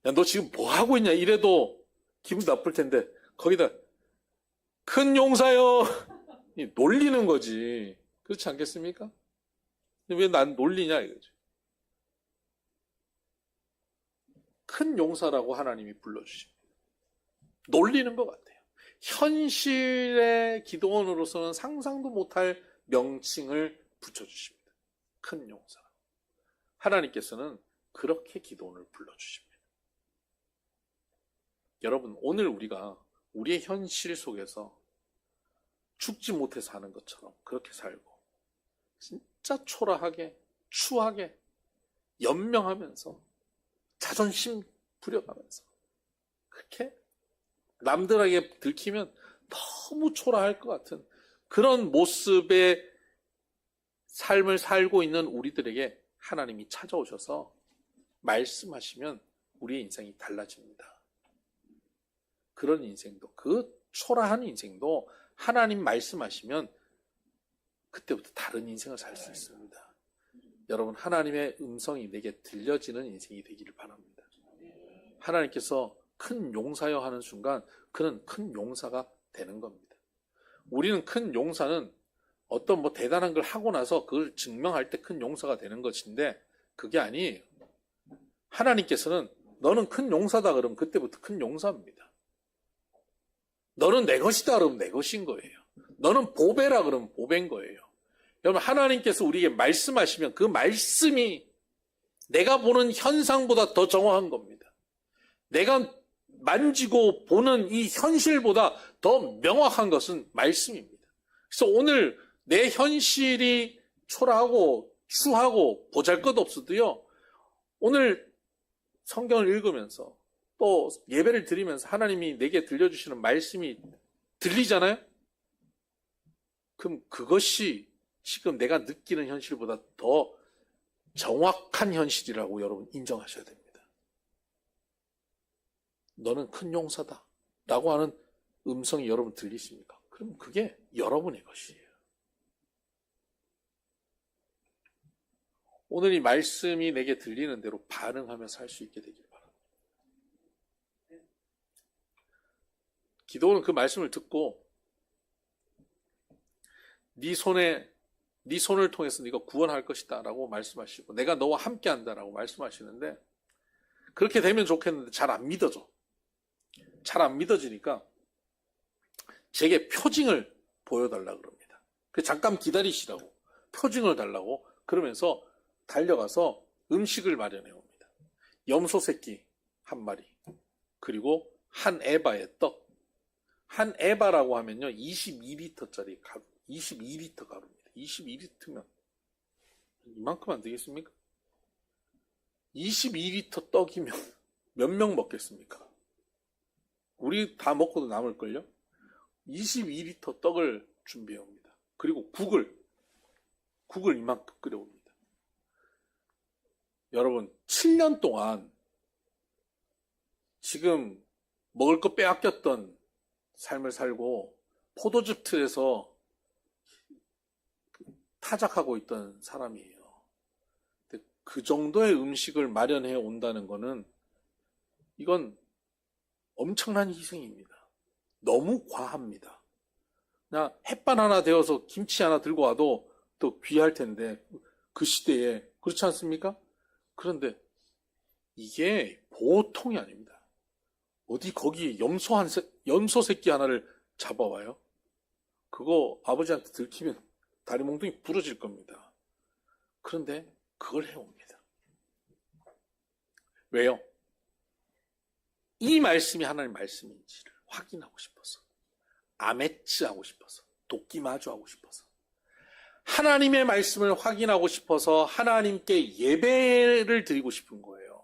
야, 너 지금 뭐 하고 있냐? 이래도 기분 나쁠 텐데 거기다 큰 용사요. 놀리는 거지. 그렇지 않겠습니까? 왜 난 놀리냐 이거지. 큰 용사라고 하나님이 불러주십니다. 놀리는 것 같아요. 현실의 기도원으로서는 상상도 못할 명칭을 붙여주십니다. 큰 용사. 하나님께서는 그렇게 기도원을 불러주십니다. 여러분, 오늘 우리가 우리의 현실 속에서 죽지 못해 사는 것처럼 그렇게 살고 진짜 초라하게, 추하게, 연명하면서 자존심 부려가면서 그렇게 남들에게 들키면 너무 초라할 것 같은 그런 모습의 삶을 살고 있는 우리들에게 하나님이 찾아오셔서 말씀하시면 우리의 인생이 달라집니다. 그런 인생도, 그 초라한 인생도 하나님 말씀하시면 그때부터 다른 인생을 살 수 있습니다. 여러분, 하나님의 음성이 내게 들려지는 인생이 되기를 바랍니다. 하나님께서 큰 용사여 하는 순간 그는 큰 용사가 되는 겁니다. 우리는 큰 용사는 어떤 뭐 대단한 걸 하고 나서 그걸 증명할 때 큰 용사가 되는 것인데 그게 아니에요. 하나님께서는 너는 큰 용사다 그러면 그때부터 큰 용사입니다. 너는 내 것이다 그러면 내 것인 거예요. 너는 보배라 그러면 보배인 거예요. 여러분 하나님께서 우리에게 말씀하시면 그 말씀이 내가 보는 현상보다 더 정확한 겁니다. 내가 만지고 보는 이 현실보다 더 명확한 것은 말씀입니다. 그래서 오늘 내 현실이 초라하고 추하고 보잘것없어도요. 오늘 성경을 읽으면서 또 예배를 드리면서 하나님이 내게 들려주시는 말씀이 들리잖아요? 그럼 그것이 지금 내가 느끼는 현실보다 더 정확한 현실이라고 여러분 인정하셔야 됩니다. 너는 큰 용사다 라고 하는 음성이 여러분 들리십니까? 그럼 그게 여러분의 것이에요. 오늘 이 말씀이 내게 들리는 대로 반응하며 살 수 있게 되길 바랍니다. 기도는 그 말씀을 듣고 네 손을 통해서 네가 구원할 것이다 라고 말씀하시고 내가 너와 함께 한다라고 말씀하시는데 그렇게 되면 좋겠는데 잘 안 믿어져. 잘 안 믿어지니까 제게 표징을 보여달라 그럽니다. 잠깐 기다리시라고 표징을 달라고 그러면서 달려가서 음식을 마련해 옵니다. 염소 새끼 한 마리 그리고 한 에바의 떡. 한 에바라고 하면요 22리터짜리 가루 22리터 가루입니다. 22리터면 이만큼 안 되겠습니까? 22리터 떡이면 몇 명 먹겠습니까? 우리 다 먹고도 남을걸요? 22리터 떡을 준비해 옵니다. 그리고 국을 이만큼 끓여옵니다. 여러분 7년 동안 지금 먹을 거 빼앗겼던 삶을 살고 포도즙 틀에서 타작하고 있던 사람이에요. 근데 그 정도의 음식을 마련해 온다는 거는 이건 엄청난 희생입니다. 너무 과합니다. 그냥 햇반 하나 데워서 김치 하나 들고 와도 또 귀할 텐데 그 시대에 그렇지 않습니까? 그런데 이게 보통이 아닙니다. 어디 거기 염소 새끼 하나를 잡아와요? 그거 아버지한테 들키면 다리 몽둥이 부러질 겁니다. 그런데 그걸 해옵니다. 왜요? 이 말씀이 하나님의 말씀인지를 확인하고 싶어서 아메츠하고 싶어서 도끼 마주하고 싶어서 하나님의 말씀을 확인하고 싶어서 하나님께 예배를 드리고 싶은 거예요.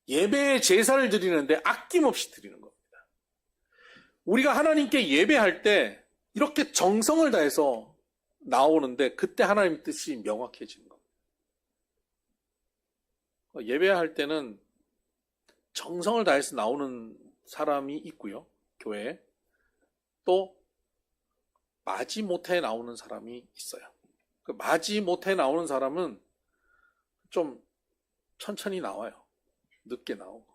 예배의 제사를 드리는데 아낌없이 드리는 겁니다. 우리가 하나님께 예배할 때 이렇게 정성을 다해서 나오는데 그때 하나님 뜻이 명확해지는 겁니다. 예배할 때는 정성을 다해서 나오는 사람이 있고요. 교회에. 또 마지못해 나오는 사람이 있어요. 그 마지못해 나오는 사람은 좀 천천히 나와요. 늦게 나오고.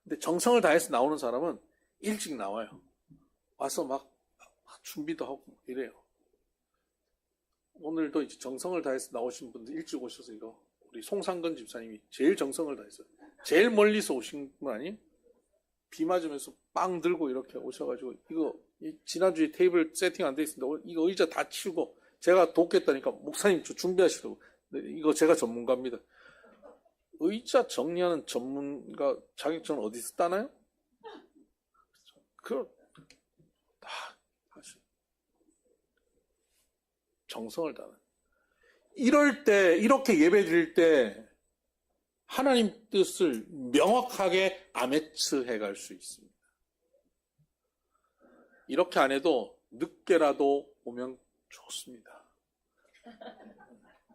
근데 정성을 다해서 나오는 사람은 일찍 나와요. 와서 막 준비도 하고 이래요. 오늘도 이제 정성을 다해서 나오신 분들 일찍 오셔서 이거 우리 송상근 집사님이 제일 정성을 다해서 제일 멀리서 오신 분 아니에요? 비 맞으면서 빵 들고 이렇게 오셔가지고 이거 지난주에 테이블 세팅 안 돼 있습니다. 이거 의자 다 치우고 제가 돕겠다니까 목사님 저 준비하시라고. 이거 제가 전문가입니다. 의자 정리하는 전문가 자격증 어디서 따나요? 다 하시. 정성을 다하는. 이럴 때 이렇게 예배 드릴 때 하나님 뜻을 명확하게 아메츠 해갈 수 있습니다. 이렇게 안 해도 늦게라도 오면 좋습니다.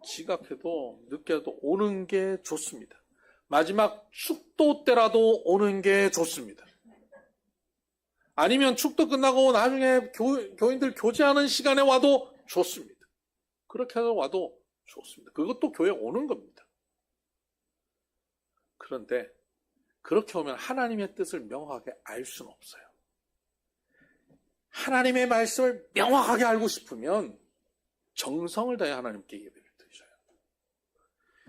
지각해도 늦게라도 오는 게 좋습니다. 마지막 축도 때라도 오는 게 좋습니다. 아니면 축도 끝나고 나중에 교인들 교제하는 시간에 와도 좋습니다. 그렇게 해서 와도 좋습니다. 그것도 교회 오는 겁니다. 그런데 그렇게 오면 하나님의 뜻을 명확하게 알 수는 없어요. 하나님의 말씀을 명확하게 알고 싶으면 정성을 다해 하나님께 예배를 드리셔요.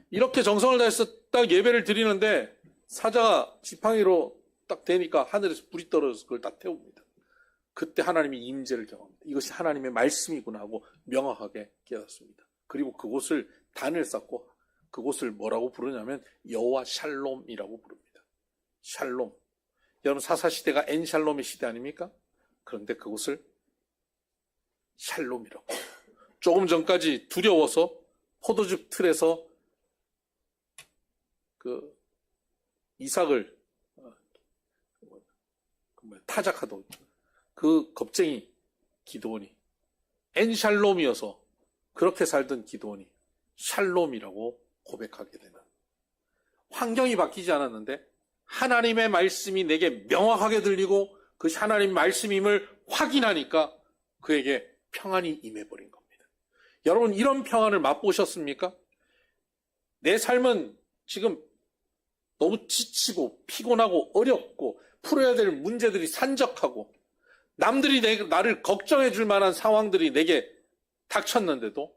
이렇게 정성을 다해서 딱 예배를 드리는데 사자가 지팡이로 딱 대니까 하늘에서 불이 떨어져서 그걸 다 태웁니다. 그때 하나님이 임재를 경험합니다. 이것이 하나님의 말씀이구나 하고 명확하게 깨닫습니다. 그리고 그곳을 단을 쌓고 그곳을 뭐라고 부르냐면 여호와 샬롬이라고 부릅니다. 샬롬. 여러분 사사시대가 엔샬롬의 시대 아닙니까? 그런데 그곳을 샬롬이라고. 조금 전까지 두려워서 포도즙 틀에서 그 이삭을 타작하던 그 겁쟁이 기드온이 엔샬롬이어서 그렇게 살던 기드온이 샬롬이라고 고백하게 되는, 환경이 바뀌지 않았는데 하나님의 말씀이 내게 명확하게 들리고 그 하나님 말씀임을 확인하니까 그에게 평안이 임해버린 겁니다. 여러분 이런 평안을 맛보셨습니까? 내 삶은 지금 너무 지치고 피곤하고 어렵고 풀어야 될 문제들이 산적하고 남들이 나를 걱정해 줄 만한 상황들이 내게 닥쳤는데도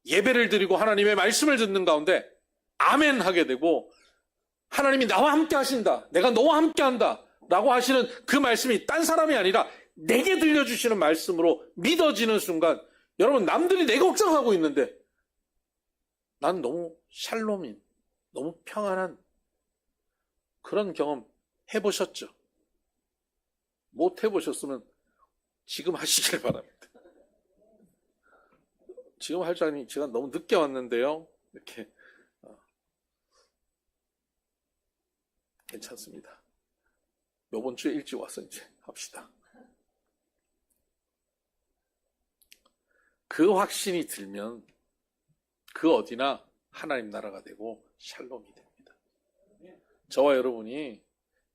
예배를 드리고 하나님의 말씀을 듣는 가운데 아멘 하게 되고 하나님이 나와 함께 하신다, 내가 너와 함께 한다 라고 하시는 그 말씀이 딴 사람이 아니라 내게 들려주시는 말씀으로 믿어지는 순간, 여러분 남들이 내 걱정하고 있는데 난 너무 샬롬인, 너무 평안한 그런 경험 해보셨죠? 못 해보셨으면 지금 하시길 바랍니다. 지금 할 줄 아니 제가 너무 늦게 왔는데요. 이렇게 괜찮습니다. 이번 주에 일찍 와서 이제 합시다. 그 확신이 들면 그 어디나 하나님 나라가 되고 샬롬이 됩니다. 저와 여러분이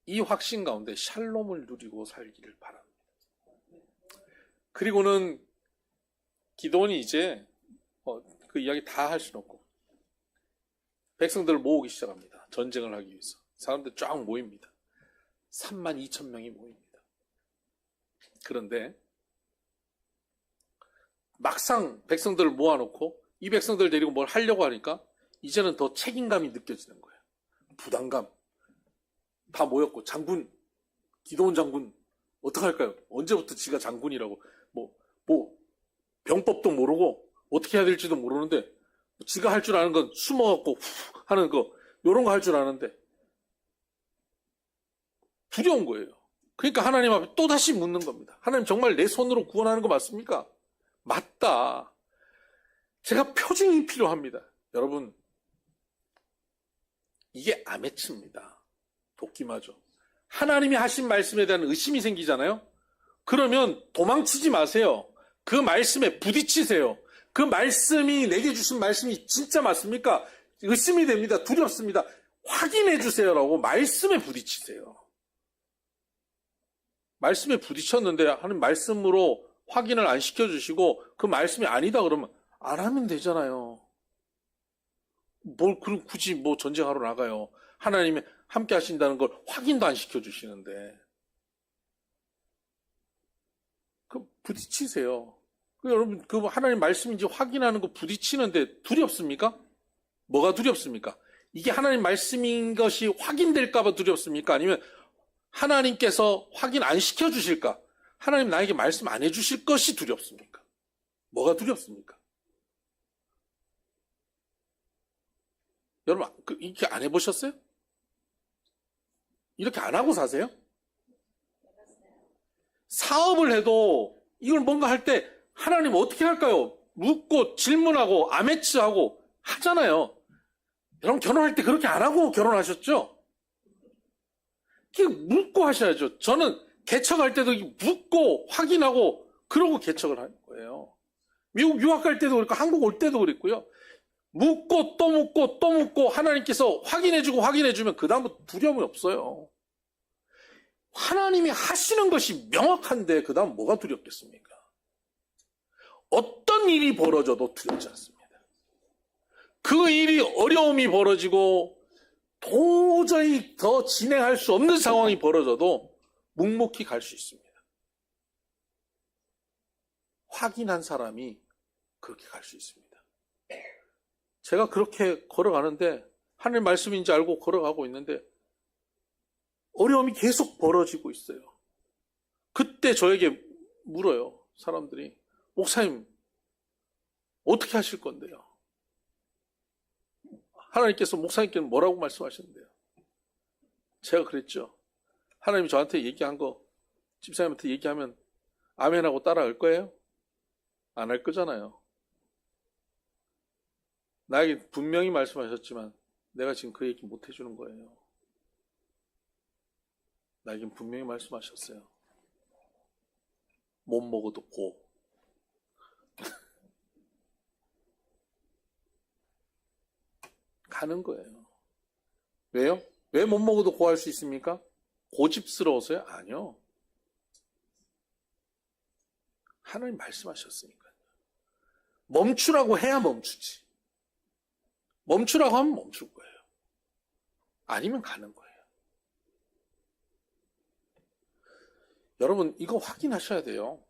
이 확신 가운데 샬롬을 누리고 살기를 바랍니다. 그리고는 기드온이 이제 그 이야기 다 할 수는 없고 백성들을 모으기 시작합니다. 전쟁을 하기 위해서. 사람들 쫙 모입니다. 32,000명이 모입니다. 그런데 막상 백성들을 모아놓고 이 백성들 데리고 뭘 하려고 하니까 이제는 더 책임감이 느껴지는 거예요. 부담감. 다 모였고 장군, 기드온 장군 어떡할까요? 언제부터 지가 장군이라고 뭐 병법도 모르고 어떻게 해야 될지도 모르는데 지가 할 줄 아는 건 숨어갖고 하는 거 이런 거 할 줄 아는데 두려운 거예요. 그러니까 하나님 앞에 또다시 묻는 겁니다. 하나님 정말 내 손으로 구원하는 거 맞습니까? 맞다. 제가 표징이 필요합니다. 여러분 이게 아메츠입니다. 도끼마죠. 하나님이 하신 말씀에 대한 의심이 생기잖아요. 그러면 도망치지 마세요. 그 말씀에 부딪히세요. 그 말씀이 내게 주신 말씀이 진짜 맞습니까? 의심이 됩니다. 두렵습니다. 확인해 주세요라고 말씀에 부딪히세요. 말씀에 부딪혔는데 하나님 말씀으로 확인을 안 시켜주시고 그 말씀이 아니다 그러면 안 하면 되잖아요. 그럼 굳이 전쟁하러 나가요. 하나님이 함께 하신다는 걸 확인도 안 시켜주시는데. 부딪히세요. 여러분, 하나님 말씀인지 확인하는 거 부딪히는데 두렵습니까? 뭐가 두렵습니까? 이게 하나님 말씀인 것이 확인될까봐 두렵습니까? 아니면 하나님께서 확인 안 시켜주실까? 하나님 나에게 말씀 안 해주실 것이 두렵습니까? 뭐가 두렵습니까? 여러분, 이렇게 안 해보셨어요? 이렇게 안 하고 사세요? 사업을 해도 이걸 뭔가 할 때 하나님 어떻게 할까요? 묻고 질문하고 아메츠하고 하잖아요. 여러분 결혼할 때 그렇게 안 하고 결혼하셨죠? 묻고 하셔야죠. 저는 개척할 때도 묻고 확인하고 그러고 개척을 하는 거예요. 미국 유학 갈 때도 그렇고 한국 올 때도 그랬고요. 묻고 또 묻고 또 묻고 하나님께서 확인해주고 확인해주면 그 다음부터 두려움이 없어요. 하나님이 하시는 것이 명확한데 그 다음 뭐가 두렵겠습니까? 어떤 일이 벌어져도 두렵지 않습니다. 그 일이 어려움이 벌어지고 도저히 더 진행할 수 없는 상황이 벌어져도 묵묵히 갈 수 있습니다. 확인한 사람이 그렇게 갈 수 있습니다. 제가 그렇게 걸어가는데 하늘 말씀인지 알고 걸어가고 있는데 어려움이 계속 벌어지고 있어요. 그때 저에게 물어요. 사람들이. 목사님 어떻게 하실 건데요? 하나님께서 목사님께는 뭐라고 말씀하셨는데요? 제가 그랬죠. 하나님이 저한테 얘기한 거 집사님한테 얘기하면 아멘하고 따라갈 거예요? 안 할 거잖아요. 나에게 분명히 말씀하셨지만 내가 지금 그 얘기 못 해주는 거예요. 나에겐 분명히 말씀하셨어요. 못 먹어도 고. 가는 거예요. 왜요? 왜 못 먹어도 고 할 수 있습니까? 고집스러워서요? 아니요. 하나님 말씀하셨으니까요. 멈추라고 해야 멈추지. 멈추라고 하면 멈출 거예요. 아니면 가는 거예요. 여러분, 이거 확인하셔야 돼요.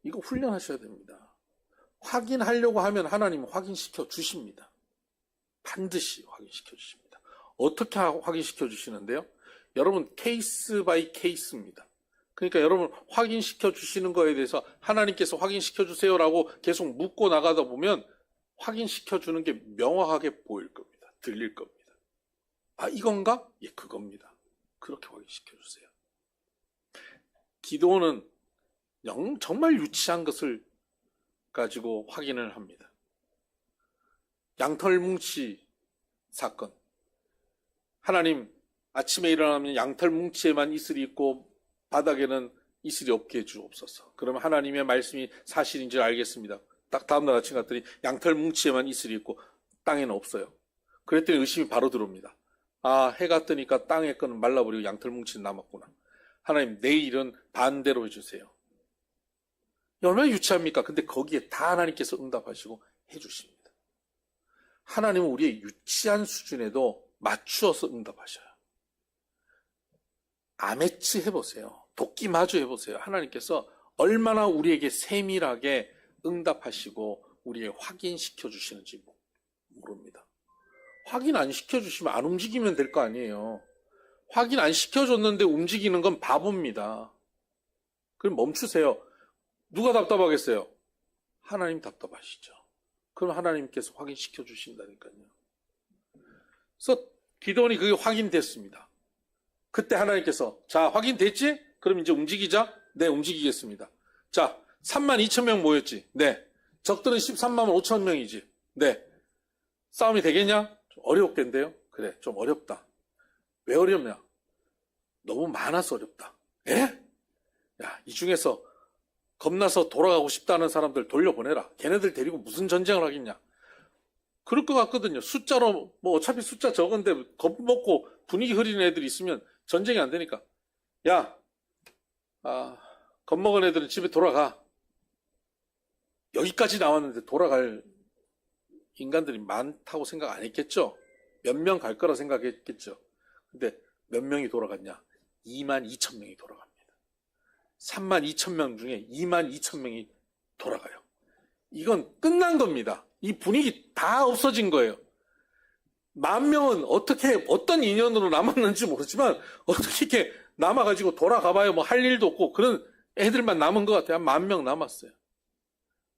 이거 훈련하셔야 됩니다. 확인하려고 하면 하나님은 확인시켜 주십니다. 반드시 확인시켜 주십니다. 어떻게 확인시켜 주시는데요? 여러분, 케이스 바이 케이스입니다. 그러니까 여러분 확인시켜 주시는 거에 대해서 하나님께서 확인시켜 주세요라고 계속 묻고 나가다 보면 확인시켜 주는 게 명확하게 보일 겁니다. 들릴 겁니다. 아, 이건가? 예, 그겁니다. 그렇게 확인시켜 주세요. 기도는 정말 유치한 것을 가지고 확인을 합니다. 양털뭉치 사건. 하나님, 아침에 일어나면 양털뭉치에만 이슬이 있고 바닥에는 이슬이 없게 해주옵소서. 그러면 하나님의 말씀이 사실인지 알겠습니다. 딱 다음날 아침 갔더니 양털뭉치에만 이슬이 있고 땅에는 없어요. 그랬더니 의심이 바로 들어옵니다. 아, 해가 뜨니까 땅에 거는 말라버리고 양털뭉치는 남았구나. 하나님, 내일은 반대로 해주세요. 얼마나 유치합니까? 근데 거기에 다 하나님께서 응답하시고 해주십니다. 하나님은 우리의 유치한 수준에도 맞추어서 응답하셔요. 아메치 해보세요. 도끼 마주 해보세요. 하나님께서 얼마나 우리에게 세밀하게 응답하시고 우리의 확인시켜 주시는지 모릅니다. 확인 안 시켜주시면 안 움직이면 될 거 아니에요. 확인 안 시켜줬는데 움직이는 건 바보입니다. 그럼 멈추세요. 누가 답답하겠어요? 하나님 답답하시죠. 그럼 하나님께서 확인시켜 주신다니까요. 그래서 기도원이 그게 확인됐습니다. 그때 하나님께서 자, 확인됐지? 그럼 이제 움직이자. 네, 움직이겠습니다. 자, 32,000명 모였지? 네. 적들은 13만 5천 명이지? 네. 싸움이 되겠냐? 좀 어렵겠는데요? 그래, 좀 어렵다. 왜 어렵냐? 너무 많아서 어렵다. 에? 야, 이 중에서 겁나서 돌아가고 싶다는 사람들 돌려보내라. 걔네들 데리고 무슨 전쟁을 하겠냐? 그럴 것 같거든요. 숫자로, 뭐 어차피 숫자 적은데 겁먹고 분위기 흐리는 애들이 있으면 전쟁이 안 되니까. 야, 겁먹은 애들은 집에 돌아가. 여기까지 나왔는데 돌아갈 인간들이 많다고 생각 안 했겠죠? 몇 명 갈 거라 생각했겠죠? 근데 몇 명이 돌아갔냐? 22,000명이 돌아갑니다. 32,000명 중에 22,000명이 돌아가요. 이건 끝난 겁니다. 이 분위기 다 없어진 거예요. 10,000명은 어떻게, 어떤 인연으로 남았는지 모르지만, 어떻게 이렇게 남아가지고 돌아가봐요. 뭐 할 일도 없고, 그런 애들만 남은 것 같아요. 한 10,000명 남았어요.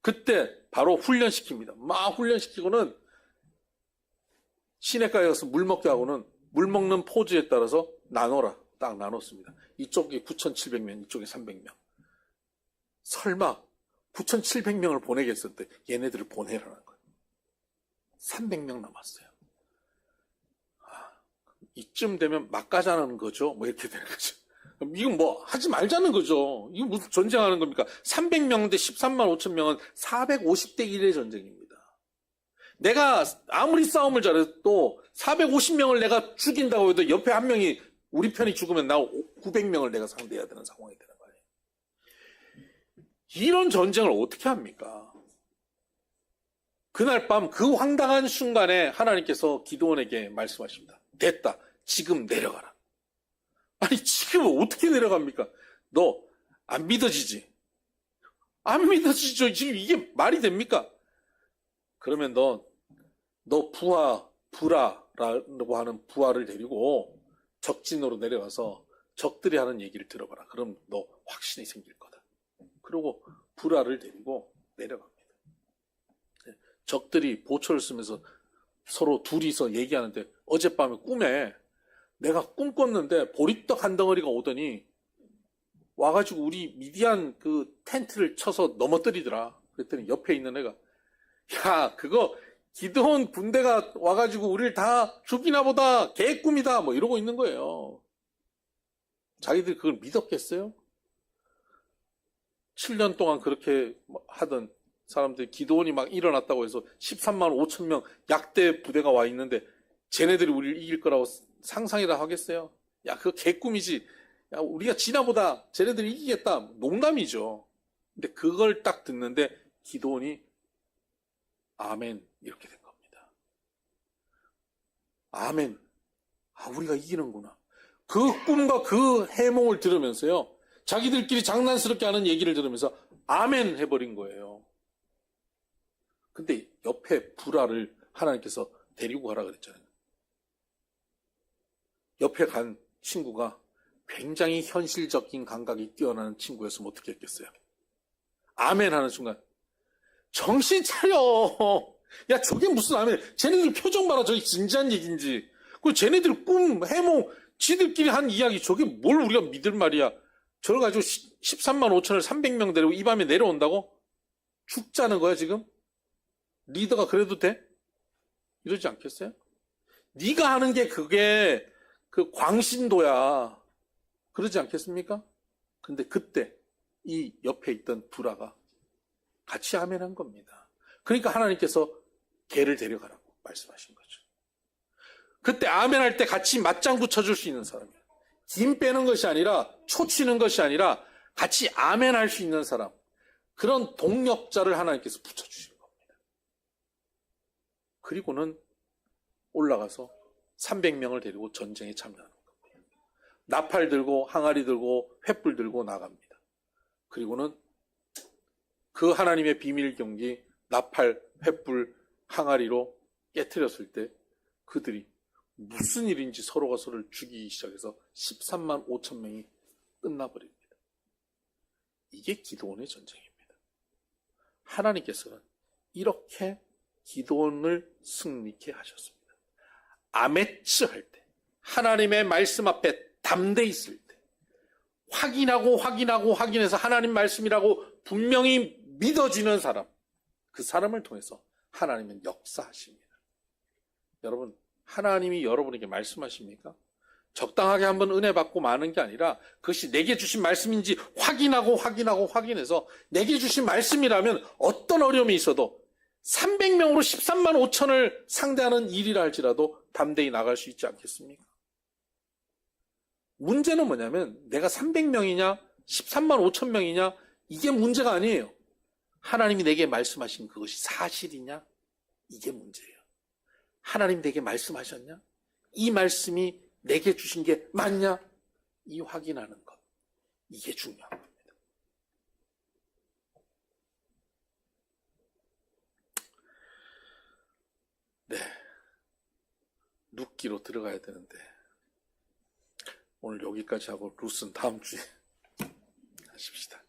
그때 바로 훈련시킵니다. 막 훈련시키고는 시냇가에 가서 물 먹게 하고는 물 먹는 포즈에 따라서 나눠라. 딱 나눴습니다. 이쪽에 9,700명, 이쪽에 300명. 설마 9,700명을 보내겠었대. 얘네들을 보내라는 거예요. 300명 남았어요. 이쯤 되면 막 가자는 거죠. 뭐 이렇게 되는 거죠. 이건 뭐 하지 말자는 거죠. 이거 무슨 전쟁하는 겁니까? 300명 대 13만 5천 명은 450대 1의 전쟁입니다. 내가 아무리 싸움을 잘해도 450명을 내가 죽인다고 해도 옆에 한 명이 우리 편이 죽으면 나 900명을 내가 상대해야 되는 상황이 되는 거예요. 이런 전쟁을 어떻게 합니까? 그날 밤 그 황당한 순간에 하나님께서 기드온에게 말씀하십니다. 됐다. 지금 내려가라. 아니 지금 어떻게 내려갑니까? 너 안 믿어지지? 안 믿어지죠. 지금 이게 말이 됩니까? 그러면 너 부라라고 하는 부하를 데리고 적진으로 내려가서 적들이 하는 얘기를 들어봐라. 그럼 너 확신이 생길 거다. 그리고 부라를 데리고 내려갑니다. 적들이 보초를 쓰면서 서로 둘이서 얘기하는데 어젯밤에 꿈에 내가 꿈 꿨는데 보리떡 한 덩어리가 오더니 와가지고 우리 미디안 그 텐트를 쳐서 넘어뜨리더라. 그랬더니 옆에 있는 애가 야 그거 기드온 군대가 와가지고 우리를 다 죽이나 보다 개꿈이다 뭐 이러고 있는 거예요. 자기들이 그걸 믿었겠어요? 7년 동안 그렇게 하던 사람들이 기드온이 막 일어났다고 해서 13만 5천 명 약대 부대가 와 있는데 쟤네들이 우리를 이길 거라고 상상이라 하겠어요? 야 그거 개꿈이지. 야 우리가 지나보다 쟤네들이 이기겠다. 농담이죠. 근데 그걸 딱 듣는데 기드온이 아멘 이렇게 된 겁니다. 아멘. 아 우리가 이기는구나. 그 꿈과 그 해몽을 들으면서요. 자기들끼리 장난스럽게 하는 얘기를 들으면서 아멘 해버린 거예요. 근데 옆에 부라를 하나님께서 데리고 가라 그랬잖아요. 옆에 간 친구가 굉장히 현실적인 감각이 뛰어나는 친구였으면 어떻게 했겠어요? 아멘 하는 순간 정신 차려. 야 저게 무슨 아멘. 쟤네들 표정 봐라. 저게 진지한 얘기인지. 그리고 쟤네들 꿈 해몽 지들끼리 한 이야기 저게 뭘 우리가 믿을 말이야. 저걸 가지고 13만 5천을 300명 데리고 이 밤에 내려온다고? 죽자는 거야 지금? 리더가 그래도 돼? 이러지 않겠어요? 네가 하는 게 그게 그 광신도야. 그러지 않겠습니까? 근데 그때 이 옆에 있던 부라가 같이 아멘한 겁니다. 그러니까 하나님께서 걔를 데려가라고 말씀하신 거죠. 그때 아멘할 때 같이 맞장구 쳐줄 수 있는 사람이에요. 김 빼는 것이 아니라 초 치는 것이 아니라 같이 아멘할 수 있는 사람. 그런 동력자를 하나님께서 붙여주신 겁니다. 그리고는 올라가서 300명을 데리고 전쟁에 참여하는 겁니다. 나팔 들고 항아리 들고 횃불 들고 나갑니다. 그리고는 그 하나님의 비밀 경기 나팔, 횃불, 항아리로 깨트렸을 때 그들이 무슨 일인지 서로가 서로를 죽이기 시작해서 13만 5천 명이 끝나버립니다. 이게 기드온의 전쟁입니다. 하나님께서는 이렇게 기드온을 승리케 하셨습니다. 아메츠 할 때, 하나님의 말씀 앞에 담대 있을 때, 확인해서 하나님 말씀이라고 분명히 믿어지는 사람, 그 사람을 통해서 하나님은 역사하십니다. 여러분, 하나님이 여러분에게 말씀하십니까? 적당하게 한번 은혜 받고 마는 게 아니라 그것이 내게 주신 말씀인지 확인해서 내게 주신 말씀이라면 어떤 어려움이 있어도 300명으로 13만 5천을 상대하는 일이라 할지라도 담대히 나갈 수 있지 않겠습니까? 문제는 뭐냐면 내가 300명이냐 13만 5천 명이냐 이게 문제가 아니에요. 하나님이 내게 말씀하신 그것이 사실이냐 이게 문제예요. 하나님 내게 말씀하셨냐? 이 말씀이 내게 주신 게 맞냐? 이 확인하는 것. 이게 중요한 겁니다. 네. 눕기로 들어가야 되는데 오늘 여기까지 하고 루스는 다음 주에 하십시다.